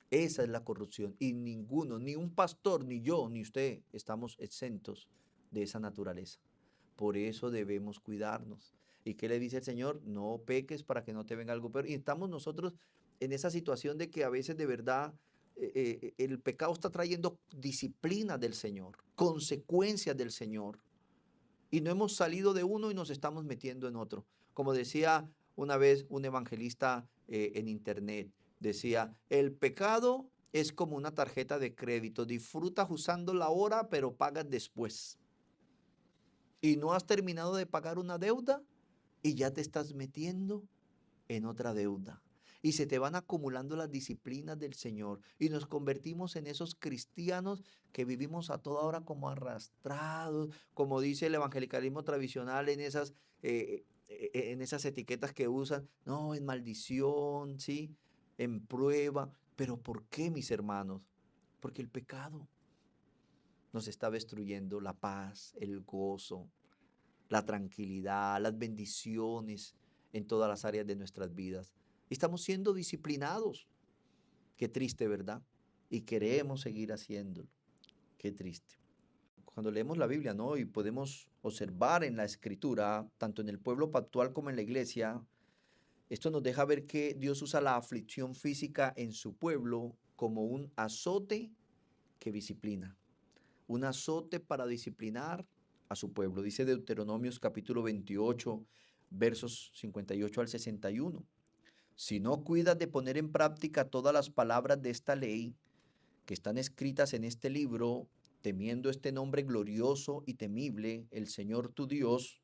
Esa es la corrupción. Y ninguno, ni un pastor, ni yo, ni usted, estamos exentos de esa naturaleza. Por eso debemos cuidarnos. ¿Y qué le dice el Señor? No peques para que no te venga algo peor. Y estamos nosotros en esa situación de que a veces de verdad el pecado está trayendo disciplina del Señor, consecuencias del Señor. Y no hemos salido de uno y nos estamos metiendo en otro. Como decía una vez un evangelista en internet, decía, el pecado es como una tarjeta de crédito, disfrutas usándola ahora, pero pagas después. Y no has terminado de pagar una deuda y ya te estás metiendo en otra deuda. Y se te van acumulando las disciplinas del Señor. Y nos convertimos en esos cristianos que vivimos a toda hora como arrastrados, como dice el evangelicalismo tradicional en esas etiquetas que usan. No, en maldición, ¿sí? En prueba. Pero ¿por qué, mis hermanos? Porque el pecado nos está destruyendo la paz, el gozo, la tranquilidad, las bendiciones en todas las áreas de nuestras vidas. Estamos siendo disciplinados. Qué triste, ¿verdad? Y queremos seguir haciéndolo. Qué triste. Cuando leemos la Biblia, ¿no? Y podemos observar en la Escritura, tanto en el pueblo actual como en la iglesia, esto nos deja ver que Dios usa la aflicción física en su pueblo como un azote que disciplina. Un azote para disciplinar a su pueblo. Dice Deuteronomios capítulo 28, versos 58 al 61. Si no cuidas de poner en práctica todas las palabras de esta ley que están escritas en este libro, temiendo este nombre glorioso y temible, el Señor tu Dios,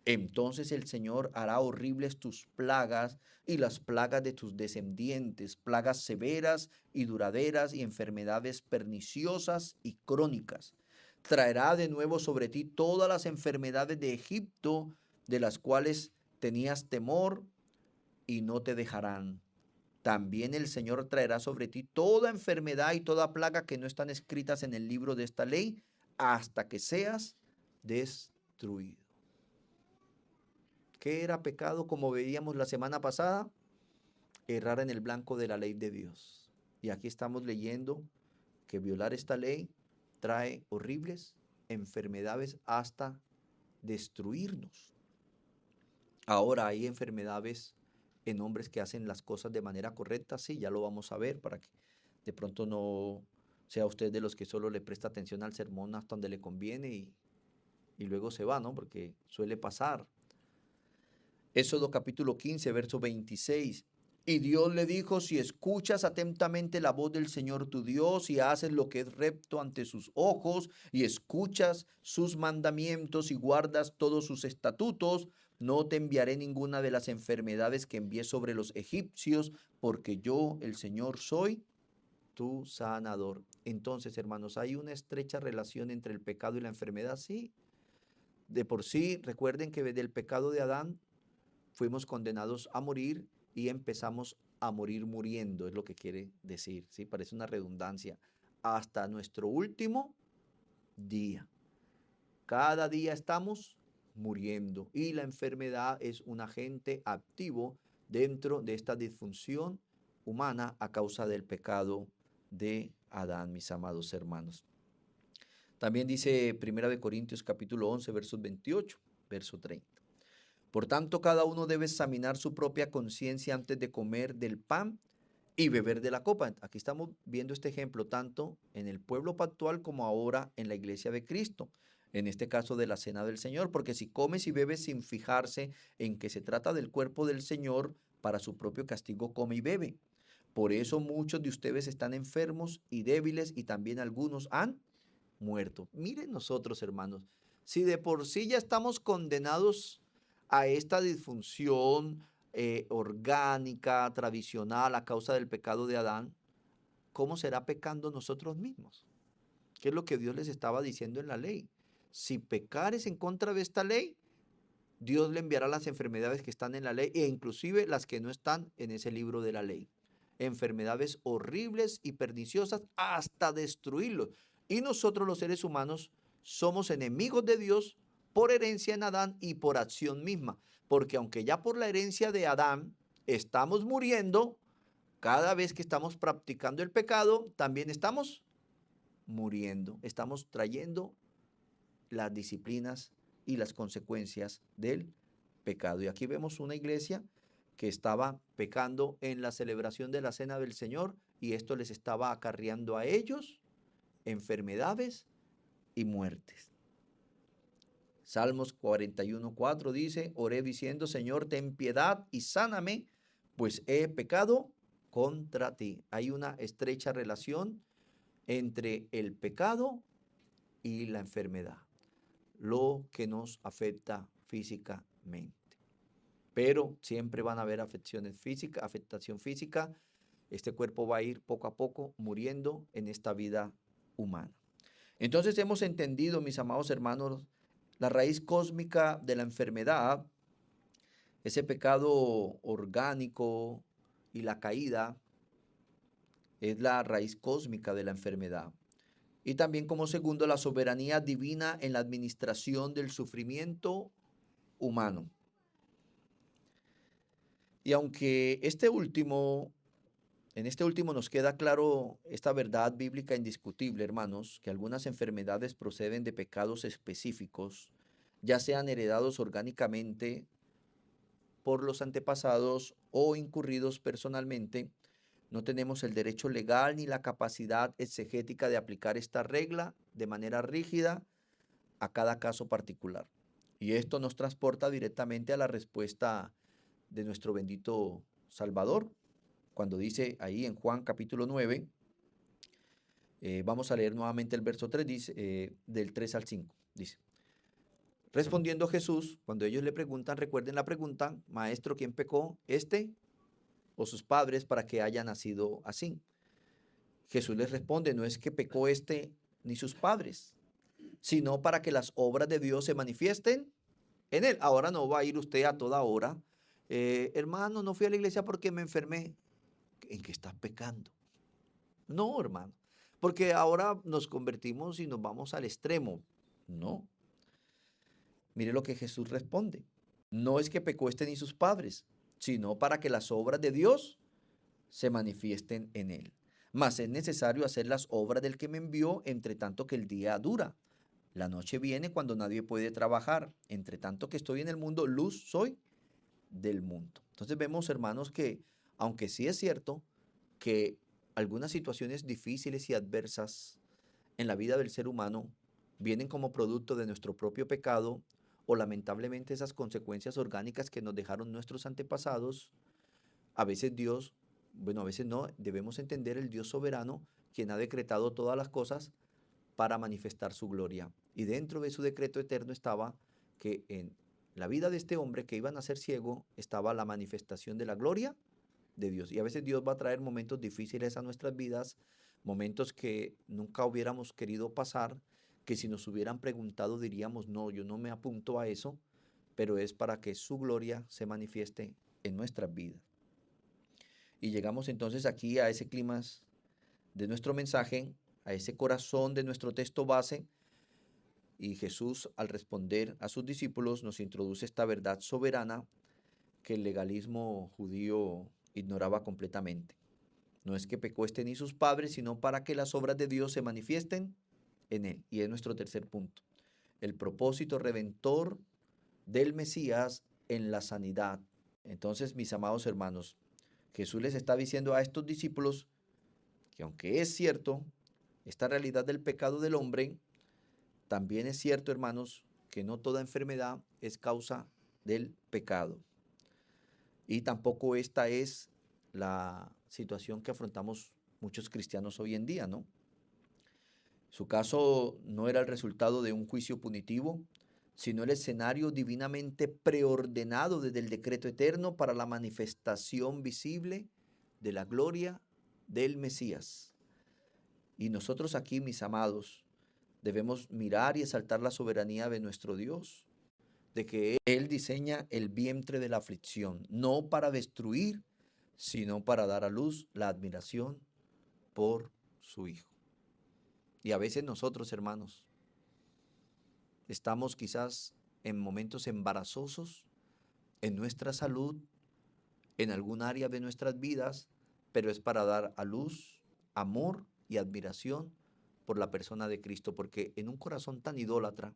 Entonces el Señor hará horribles tus plagas y las plagas de tus descendientes, plagas severas y duraderas y enfermedades perniciosas y crónicas. Traerá de nuevo sobre ti todas las enfermedades de Egipto, de las cuales tenías temor, y no te dejarán. También el Señor traerá sobre ti toda enfermedad y toda plaga que no están escritas en el libro de esta ley, hasta que seas destruido. ¿Qué era pecado, como veíamos la semana pasada? Errar en el blanco de la ley de Dios. Y aquí estamos leyendo que violar esta ley trae horribles enfermedades hasta destruirnos. Ahora hay enfermedades en hombres que hacen las cosas de manera correcta, sí, ya lo vamos a ver para que de pronto no sea usted de los que solo le presta atención al sermón hasta donde le conviene y luego se va, ¿no? Porque suele pasar. Éxodo capítulo 15, verso 26. Y Dios le dijo, si escuchas atentamente la voz del Señor tu Dios y haces lo que es recto ante sus ojos y escuchas sus mandamientos y guardas todos sus estatutos, no te enviaré ninguna de las enfermedades que envié sobre los egipcios, porque yo, el Señor, soy tu sanador. Entonces, hermanos, hay una estrecha relación entre el pecado y la enfermedad, sí. De por sí, recuerden que desde el pecado de Adán fuimos condenados a morir y empezamos a morir muriendo, es lo que quiere decir, ¿sí? Parece una redundancia. Hasta nuestro último día. Cada día estamos muriendo y la enfermedad es un agente activo dentro de esta disfunción humana a causa del pecado de Adán, mis amados hermanos. También dice 1 Corintios capítulo 11, versos 28, verso 30. Por tanto, cada uno debe examinar su propia conciencia antes de comer del pan y beber de la copa. Aquí estamos viendo este ejemplo tanto en el pueblo pactual como ahora en la iglesia de Cristo, en este caso de la cena del Señor, porque si comes y bebes sin fijarse en que se trata del cuerpo del Señor, para su propio castigo come y bebe. Por eso muchos de ustedes están enfermos y débiles y también algunos han muerto. Miren nosotros, hermanos, si de por sí ya estamos condenados a esta disfunción orgánica, tradicional, a causa del pecado de Adán, ¿cómo será pecando nosotros mismos? ¿Qué es lo que Dios les estaba diciendo en la ley? Si pecares en contra de esta ley, Dios le enviará las enfermedades que están en la ley e inclusive las que no están en ese libro de la ley. Enfermedades horribles y perniciosas hasta destruirlos. Y nosotros los seres humanos somos enemigos de Dios por herencia en Adán y por acción misma. Porque aunque ya por la herencia de Adán estamos muriendo, cada vez que estamos practicando el pecado, también estamos muriendo. Estamos trayendo las disciplinas y las consecuencias del pecado. Y aquí vemos una iglesia que estaba pecando en la celebración de la cena del Señor y esto les estaba acarreando a ellos enfermedades y muertes. Salmos 41:4 dice, oré diciendo, Señor, ten piedad y sáname, pues he pecado contra ti. Hay una estrecha relación entre el pecado y la enfermedad, lo que nos afecta físicamente. Pero siempre van a haber afectación física. Este cuerpo va a ir poco a poco muriendo en esta vida humana. Entonces hemos entendido, mis amados hermanos, la raíz cósmica de la enfermedad, ese pecado orgánico y la caída, es la raíz cósmica de la enfermedad. Y también como segundo, la soberanía divina en la administración del sufrimiento humano. Y aunque en este último nos queda claro esta verdad bíblica indiscutible, hermanos, que algunas enfermedades proceden de pecados específicos, ya sean heredados orgánicamente por los antepasados o incurridos personalmente, no tenemos el derecho legal ni la capacidad exegética de aplicar esta regla de manera rígida a cada caso particular. Y esto nos transporta directamente a la respuesta de nuestro bendito Salvador, cuando dice ahí en Juan capítulo 9, vamos a leer nuevamente el verso 3, dice, del 3 al 5, dice, Respondiendo Jesús, cuando ellos le preguntan, recuerden la pregunta, maestro, ¿quién pecó? ¿Este o sus padres para que haya nacido así? Jesús les responde, no es que pecó este ni sus padres, sino para que las obras de Dios se manifiesten en él. Ahora no va a ir usted a toda hora, hermano, no fui a la iglesia porque me enfermé. ¿En qué estás pecando? No, hermano, porque ahora nos convertimos y nos vamos al extremo. No, mire lo que Jesús responde. No es que pecó este ni sus padres, sino para que las obras de Dios se manifiesten en él. Mas es necesario hacer las obras del que me envió, entre tanto que el día dura. La noche viene cuando nadie puede trabajar. Entre tanto que estoy en el mundo, luz soy del mundo. Entonces vemos, hermanos, que aunque sí es cierto que algunas situaciones difíciles y adversas en la vida del ser humano vienen como producto de nuestro propio pecado o lamentablemente esas consecuencias orgánicas que nos dejaron nuestros antepasados, a veces Dios, bueno, a veces no, debemos entender el Dios soberano, quien ha decretado todas las cosas para manifestar su gloria. Y dentro de su decreto eterno estaba que en la vida de este hombre que iba a nacer ciego estaba la manifestación de la gloria de Dios. Y a veces Dios va a traer momentos difíciles a nuestras vidas, momentos que nunca hubiéramos querido pasar, que si nos hubieran preguntado diríamos, no, yo no me apunto a eso, pero es para que su gloria se manifieste en nuestras vidas. Y llegamos entonces aquí a ese clima de nuestro mensaje, a ese corazón de nuestro texto base, y Jesús, al responder a sus discípulos, nos introduce esta verdad soberana que el legalismo judío ignoraba completamente. No es que pecó este ni sus padres, sino para que las obras de Dios se manifiesten en él. Y es nuestro tercer punto. El propósito redentor del Mesías en la sanidad. Entonces, mis amados hermanos, Jesús les está diciendo a estos discípulos que aunque es cierto esta realidad del pecado del hombre, también es cierto, hermanos, que no toda enfermedad es causa del pecado. Y tampoco esta es la situación que afrontamos muchos cristianos hoy en día, ¿no? Su caso no era el resultado de un juicio punitivo, sino el escenario divinamente preordenado desde el decreto eterno para la manifestación visible de la gloria del Mesías. Y nosotros aquí, mis amados, debemos mirar y exaltar la soberanía de nuestro Dios, de que Él diseña el vientre de la aflicción, no para destruir, sino para dar a luz la admiración por su Hijo. Y a veces nosotros, hermanos, estamos quizás en momentos embarazosos en nuestra salud, en algún área de nuestras vidas, pero es para dar a luz amor y admiración por la persona de Cristo, porque en un corazón tan idólatra,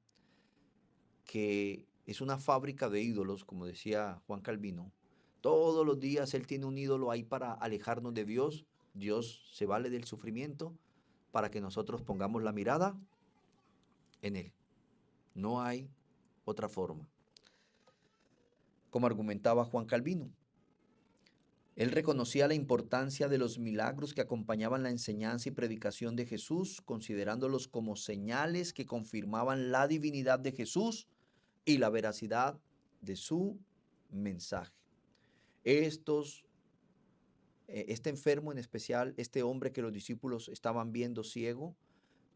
que es una fábrica de ídolos, como decía Juan Calvino, todos los días él tiene un ídolo ahí para alejarnos de Dios. Dios se vale del sufrimiento para que nosotros pongamos la mirada en él. No hay otra forma. Como argumentaba Juan Calvino, él reconocía la importancia de los milagros que acompañaban la enseñanza y predicación de Jesús, considerándolos como señales que confirmaban la divinidad de Jesús y la veracidad de su mensaje. Este enfermo en especial, este hombre que los discípulos estaban viendo ciego,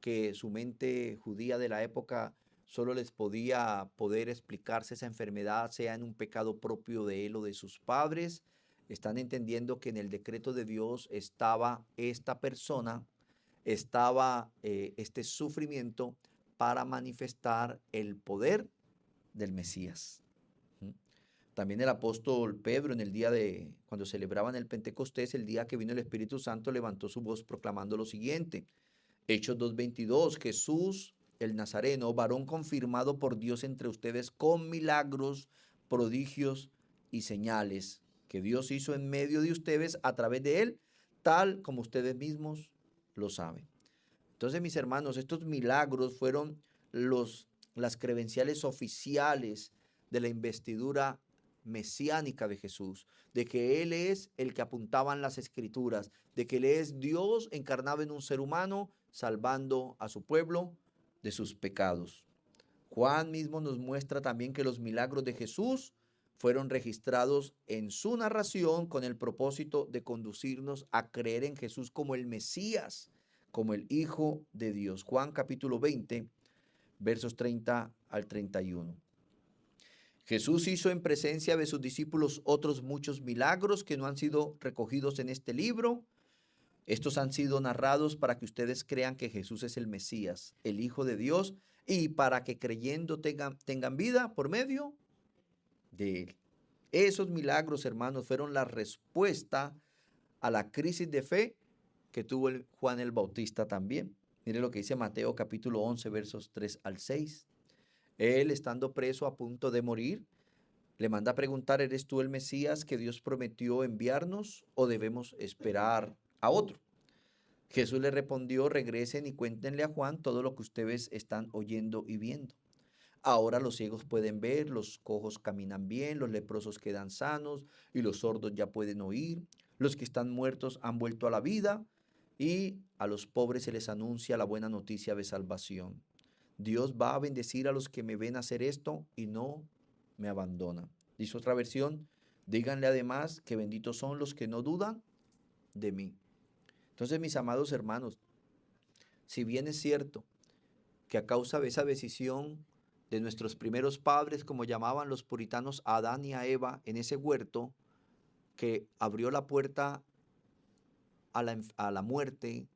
que su mente judía de la época solo les podía poder explicarse esa enfermedad, sea en un pecado propio de él o de sus padres, están entendiendo que en el decreto de Dios estaba esta persona, estaba este sufrimiento para manifestar el poder del Mesías. También el apóstol Pedro en el día de cuando celebraban el Pentecostés, el día que vino el Espíritu Santo, levantó su voz proclamando lo siguiente. Hechos 2:22, Jesús el Nazareno, varón confirmado por Dios entre ustedes con milagros, prodigios y señales que Dios hizo en medio de ustedes a través de él, tal como ustedes mismos lo saben. Entonces, mis hermanos, estos milagros fueron las credenciales oficiales de la investidura mesiánica de Jesús, de que Él es el que apuntaban las escrituras, de que Él es Dios encarnado en un ser humano, salvando a su pueblo de sus pecados. Juan mismo nos muestra también que los milagros de Jesús fueron registrados en su narración con el propósito de conducirnos a creer en Jesús como el Mesías, como el Hijo de Dios. Juan capítulo 20, versos 30 al 31. Jesús hizo en presencia de sus discípulos otros muchos milagros que no han sido recogidos en este libro. Estos han sido narrados para que ustedes crean que Jesús es el Mesías, el Hijo de Dios, y para que creyendo tengan vida por medio de él. Esos milagros, hermanos, fueron la respuesta a la crisis de fe que tuvo Juan el Bautista también. Mire lo que dice Mateo capítulo 11, versos 3 al 6. Él, estando preso a punto de morir, le manda a preguntar, ¿eres tú el Mesías que Dios prometió enviarnos o debemos esperar a otro? Jesús le respondió, regresen y cuéntenle a Juan todo lo que ustedes están oyendo y viendo. Ahora los ciegos pueden ver, los cojos caminan bien, los leprosos quedan sanos y los sordos ya pueden oír. Los que están muertos han vuelto a la vida y a los pobres se les anuncia la buena noticia de salvación. Dios va a bendecir a los que me ven hacer esto y no me abandonan. Dice otra versión, díganle además que benditos son los que no dudan de mí. Entonces, mis amados hermanos, si bien es cierto que a causa de esa decisión de nuestros primeros padres, como llamaban los puritanos a Adán y a Eva en ese huerto, que abrió la puerta a la muerte,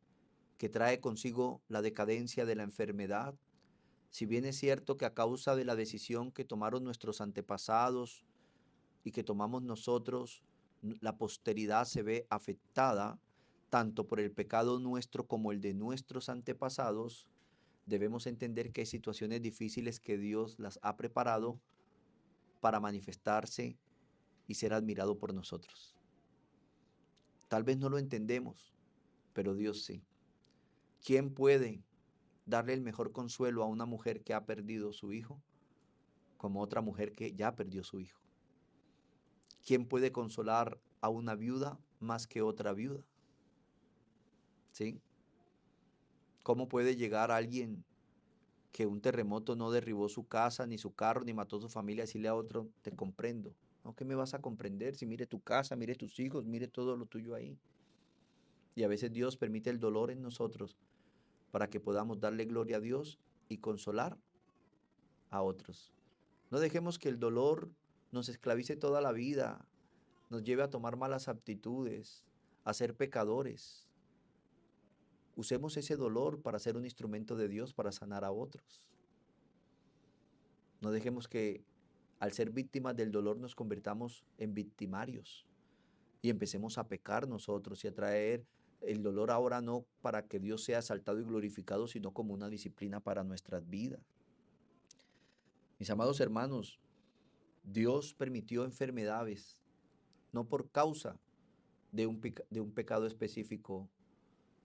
que trae consigo la decadencia de la enfermedad, si bien es cierto que a causa de la decisión que tomaron nuestros antepasados y que tomamos nosotros, la posteridad se ve afectada tanto por el pecado nuestro como el de nuestros antepasados, debemos entender que hay situaciones difíciles que Dios las ha preparado para manifestarse y ser admirado por nosotros. Tal vez no lo entendemos, pero Dios sí. ¿Quién puede darle el mejor consuelo a una mujer que ha perdido su hijo como otra mujer que ya perdió su hijo? ¿Quién puede consolar a una viuda más que otra viuda? ¿Sí? ¿Cómo puede llegar alguien que un terremoto no derribó su casa, ni su carro, ni mató a su familia, decirle a otro, te comprendo? ¿No? ¿Qué me vas a comprender? Si mire tu casa, mire tus hijos, mire todo lo tuyo ahí. Y a veces Dios permite el dolor en nosotros para que podamos darle gloria a Dios y consolar a otros. No dejemos que el dolor nos esclavice toda la vida, nos lleve a tomar malas aptitudes, a ser pecadores. Usemos ese dolor para ser un instrumento de Dios para sanar a otros. No dejemos que al ser víctimas del dolor nos convirtamos en victimarios y empecemos a pecar nosotros y a traer el dolor ahora no para que Dios sea exaltado y glorificado, sino como una disciplina para nuestras vidas. Mis amados hermanos, Dios permitió enfermedades, no por causa de un pecado específico,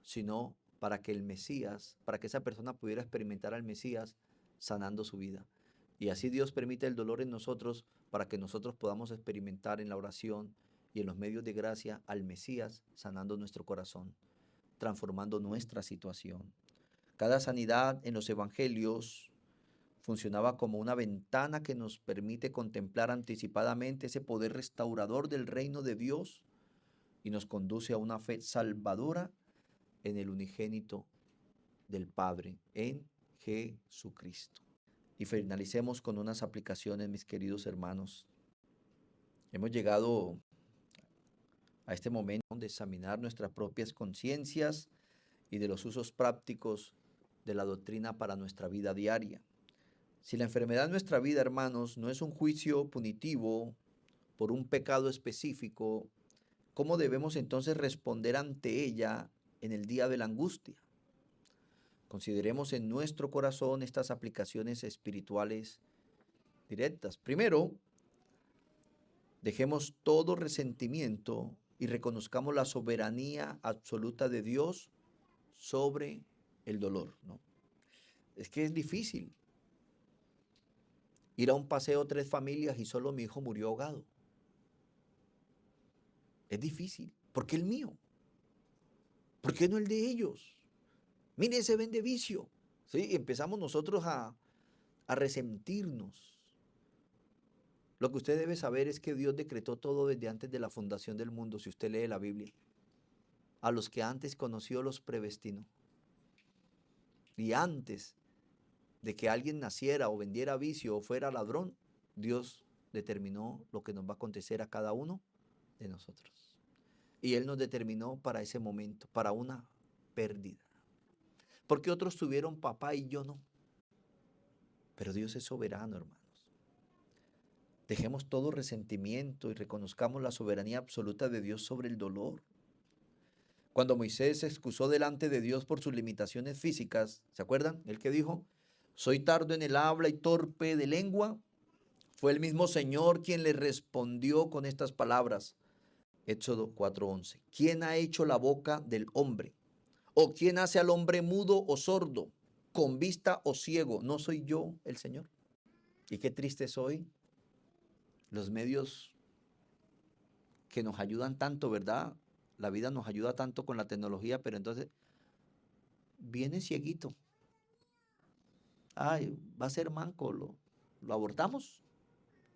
sino para que el Mesías, para que esa persona pudiera experimentar al Mesías sanando su vida. Y así Dios permite el dolor en nosotros para que nosotros podamos experimentar en la oración y en los medios de gracia al Mesías sanando nuestro corazón, transformando nuestra situación. Cada sanidad en los evangelios funcionaba como una ventana que nos permite contemplar anticipadamente ese poder restaurador del reino de Dios y nos conduce a una fe salvadora en el unigénito del Padre, en Jesucristo. Y finalicemos con unas aplicaciones, mis queridos hermanos. Hemos llegado a este momento de examinar nuestras propias conciencias y de los usos prácticos de la doctrina para nuestra vida diaria. Si la enfermedad en nuestra vida, hermanos, no es un juicio punitivo por un pecado específico, ¿cómo debemos entonces responder ante ella en el día de la angustia? Consideremos en nuestro corazón estas aplicaciones espirituales directas. Primero, dejemos todo resentimiento y reconozcamos la soberanía absoluta de Dios sobre el dolor, ¿no? Es que es difícil ir a un paseo 3 familias y solo mi hijo murió ahogado. Es difícil. ¿Por qué el mío? ¿Por qué no el de ellos? Mire, se vende vicio. ¿Sí? Y empezamos nosotros a a resentirnos. Lo que usted debe saber es que Dios decretó todo desde antes de la fundación del mundo, si usted lee la Biblia. A los que antes conoció los predestinó. Y antes de que alguien naciera o vendiera vicio o fuera ladrón, Dios determinó lo que nos va a acontecer a cada uno de nosotros. Y Él nos determinó para ese momento, para una pérdida. Porque otros tuvieron papá y yo no. Pero Dios es soberano, hermanos. Dejemos todo resentimiento y reconozcamos la soberanía absoluta de Dios sobre el dolor. Cuando Moisés se excusó delante de Dios por sus limitaciones físicas, ¿se acuerdan? El que dijo, soy tardo en el habla y torpe de lengua. Fue el mismo Señor quien le respondió con estas palabras. Éxodo 4:11. ¿Quién ha hecho la boca del hombre? ¿O quién hace al hombre mudo o sordo, con vista o ciego? ¿No soy yo el Señor? Y qué triste soy. Los medios que nos ayudan tanto, ¿verdad? La vida nos ayuda tanto con la tecnología, pero entonces viene cieguito. Ay, va a ser manco, lo abortamos.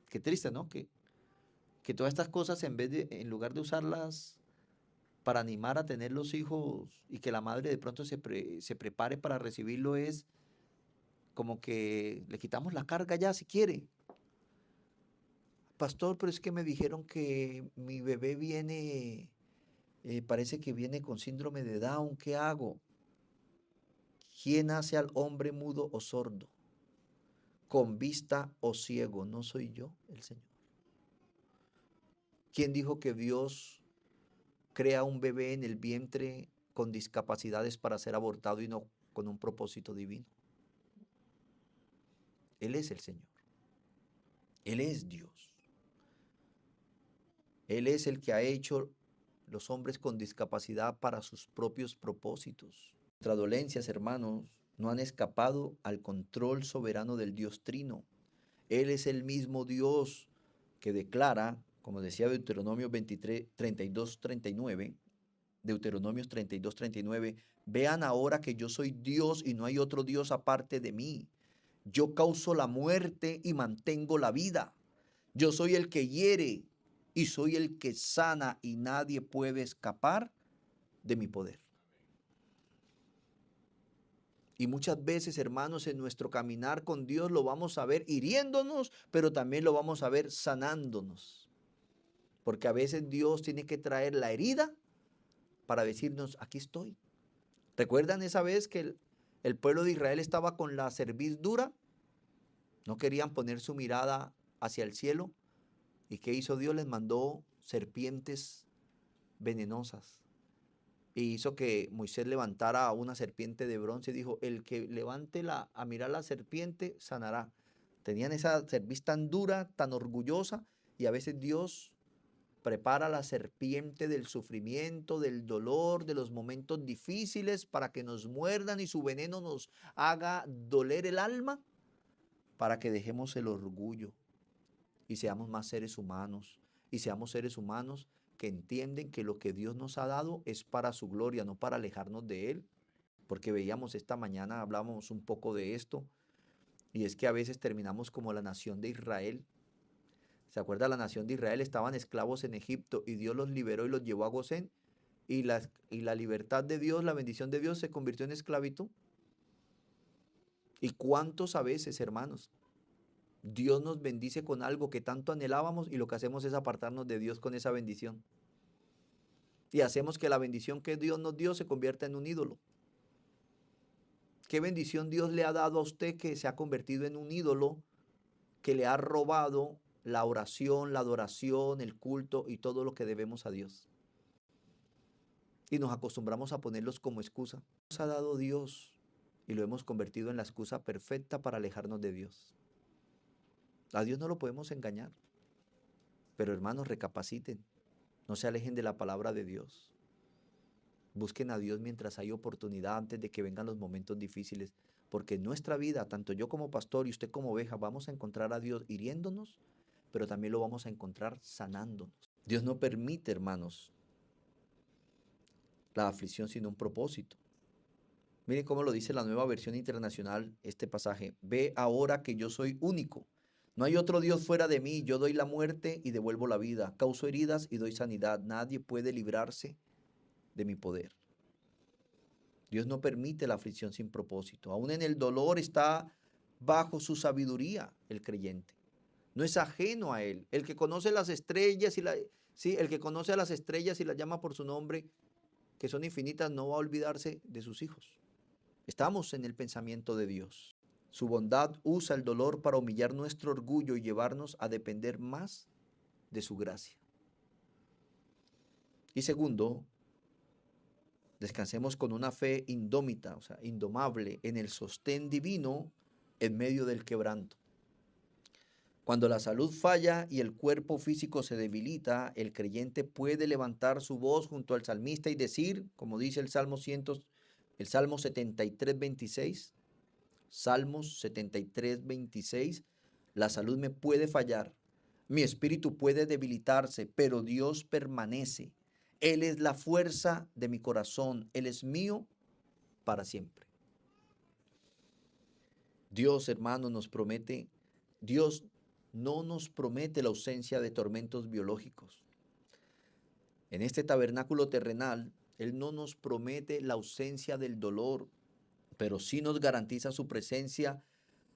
Qué triste, ¿no? Que todas estas cosas, en lugar de usarlas para animar a tener los hijos y que la madre de pronto se prepare para recibirlo, es como que le quitamos la carga ya si quiere. Pastor, pero es que me dijeron que mi bebé viene, parece que viene con síndrome de Down, ¿qué hago? ¿Quién hace al hombre mudo o sordo? Con vista o ciego, ¿no soy yo el Señor? ¿Quién dijo que Dios crea un bebé en el vientre con discapacidades para ser abortado y no con un propósito divino? Él es el Señor. Él es Dios. Él es el que ha hecho los hombres con discapacidad para sus propios propósitos. Nuestras dolencias, hermanos, no han escapado al control soberano del Dios Trino. Él es el mismo Dios que declara, como decía Deuteronomio 23, 32, 39, Deuteronomios 32, 39, vean ahora que yo soy Dios y no hay otro Dios aparte de mí. Yo causo la muerte y mantengo la vida. Yo soy el que hiere y soy el que sana y nadie puede escapar de mi poder. Y muchas veces, hermanos, en nuestro caminar con Dios lo vamos a ver hiriéndonos, pero también lo vamos a ver sanándonos. Porque a veces Dios tiene que traer la herida para decirnos, aquí estoy. ¿Recuerdan esa vez que el pueblo de Israel estaba con la cerviz dura? No querían poner su mirada hacia el cielo. ¿Y qué hizo Dios? Les mandó serpientes venenosas. Y hizo que Moisés levantara una serpiente de bronce y dijo, el que levante a mirar la serpiente sanará. Tenían esa cerviz tan dura, tan orgullosa, y a veces Dios prepara la serpiente del sufrimiento, del dolor, de los momentos difíciles para que nos muerdan y su veneno nos haga doler el alma, para que dejemos el orgullo y seamos más seres humanos. Y seamos seres humanos que entienden que lo que Dios nos ha dado es para su gloria, no para alejarnos de Él. Porque veíamos esta mañana, hablábamos un poco de esto, y es que a veces terminamos como la nación de Israel. ¿Se acuerda? La nación de Israel estaban esclavos en Egipto y Dios los liberó y los llevó a Gosén. Y la libertad de Dios, la bendición de Dios se convirtió en esclavitud. ¿Y cuántos a veces, hermanos, Dios nos bendice con algo que tanto anhelábamos y lo que hacemos es apartarnos de Dios con esa bendición? Y hacemos que la bendición que Dios nos dio se convierta en un ídolo. ¿Qué bendición Dios le ha dado a usted que se ha convertido en un ídolo, que le ha robado la oración, la adoración, el culto y todo lo que debemos a Dios? Y nos acostumbramos a ponerlos como excusa. Nos ha dado Dios y lo hemos convertido en la excusa perfecta para alejarnos de Dios. A Dios no lo podemos engañar. Pero hermanos, recapaciten. No se alejen de la palabra de Dios. Busquen a Dios mientras hay oportunidad, antes de que vengan los momentos difíciles. Porque en nuestra vida, tanto yo como pastor y usted como oveja, vamos a encontrar a Dios hiriéndonos, pero también lo vamos a encontrar sanándonos. Dios no permite, hermanos, la aflicción sin un propósito. Mire cómo lo dice la Nueva Versión Internacional este pasaje. Ve ahora que yo soy único. No hay otro Dios fuera de mí. Yo doy la muerte y devuelvo la vida. Causo heridas y doy sanidad. Nadie puede librarse de mi poder. Dios no permite la aflicción sin propósito. Aún en el dolor está bajo su sabiduría el creyente. No es ajeno a él. El que conoce las estrellas el que conoce a las estrellas y las llama por su nombre, que son infinitas, no va a olvidarse de sus hijos. Estamos en el pensamiento de Dios. Su bondad usa el dolor para humillar nuestro orgullo y llevarnos a depender más de su gracia. Y segundo, descansemos con una fe indómita, o sea, indomable, en el sostén divino en medio del quebranto. Cuando la salud falla y el cuerpo físico se debilita, el creyente puede levantar su voz junto al salmista y decir, como dice el Salmo 73, 26, Salmos 73, 26, la salud me puede fallar, mi espíritu puede debilitarse, pero Dios permanece. Él es la fuerza de mi corazón, Él es mío para siempre. Dios, hermano, Dios no nos promete la ausencia de tormentos biológicos. En este tabernáculo terrenal, Él no nos promete la ausencia del dolor, pero sí nos garantiza su presencia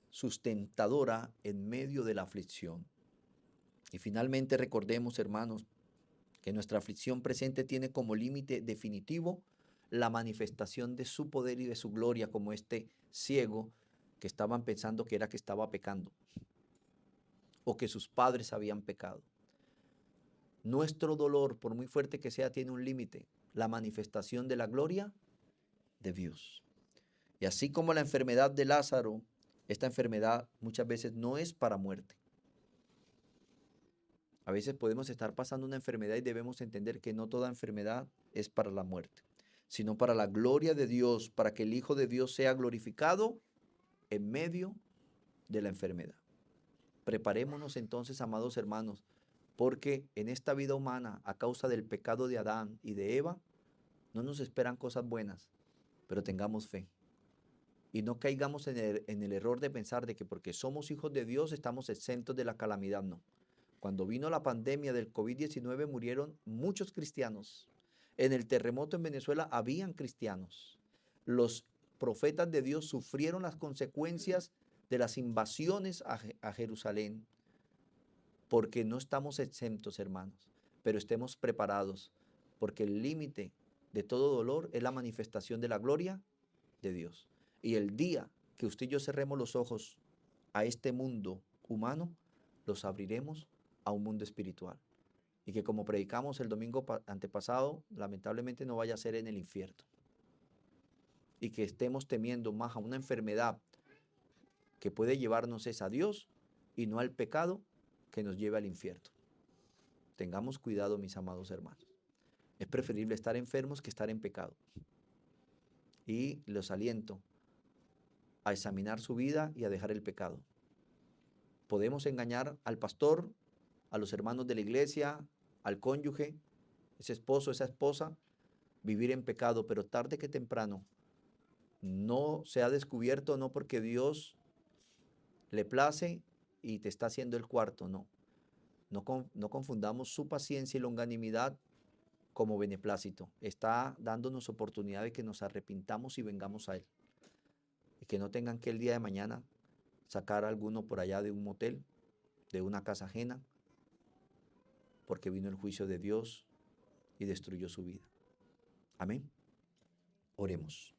sustentadora en medio de la aflicción. Y finalmente recordemos, hermanos, que nuestra aflicción presente tiene como límite definitivo la manifestación de su poder y de su gloria, como este ciego que estaban pensando que era que estaba pecando o que sus padres habían pecado. Nuestro dolor, por muy fuerte que sea, tiene un límite, la manifestación de la gloria de Dios. Y así como la enfermedad de Lázaro, esta enfermedad muchas veces no es para muerte. A veces podemos estar pasando una enfermedad y debemos entender que no toda enfermedad es para la muerte, sino para la gloria de Dios, para que el Hijo de Dios sea glorificado en medio de la enfermedad. Preparémonos entonces, amados hermanos, porque en esta vida humana, a causa del pecado de Adán y de Eva, no nos esperan cosas buenas, pero tengamos fe. Y no caigamos en el error de pensar de que porque somos hijos de Dios estamos exentos de la calamidad, no. Cuando vino la pandemia del COVID-19 murieron muchos cristianos. En el terremoto en Venezuela habían cristianos. Los profetas de Dios sufrieron las consecuencias de las invasiones a Jerusalén, porque no estamos exentos, hermanos, pero estemos preparados, porque el límite de todo dolor es la manifestación de la gloria de Dios. Y el día que usted y yo cerremos los ojos a este mundo humano, los abriremos a un mundo espiritual. Y que como predicamos el domingo antepasado, lamentablemente no vaya a ser en el infierno. Y que estemos temiendo más a una enfermedad que puede llevarnos a Dios y no al pecado que nos lleve al infierno. Tengamos cuidado, mis amados hermanos. Es preferible estar enfermos que estar en pecado. Y los aliento a examinar su vida y a dejar el pecado. Podemos engañar al pastor, a los hermanos de la iglesia, al cónyuge, ese esposo, esa esposa, vivir en pecado, pero tarde que temprano no se ha descubierto, no porque Dios le place y te está haciendo el cuarto, no. No confundamos su paciencia y longanimidad como beneplácito. Está dándonos oportunidad de que nos arrepintamos y vengamos a Él. Y que no tengan que el día de mañana sacar a alguno por allá de un motel, de una casa ajena, porque vino el juicio de Dios y destruyó su vida. Amén. Oremos.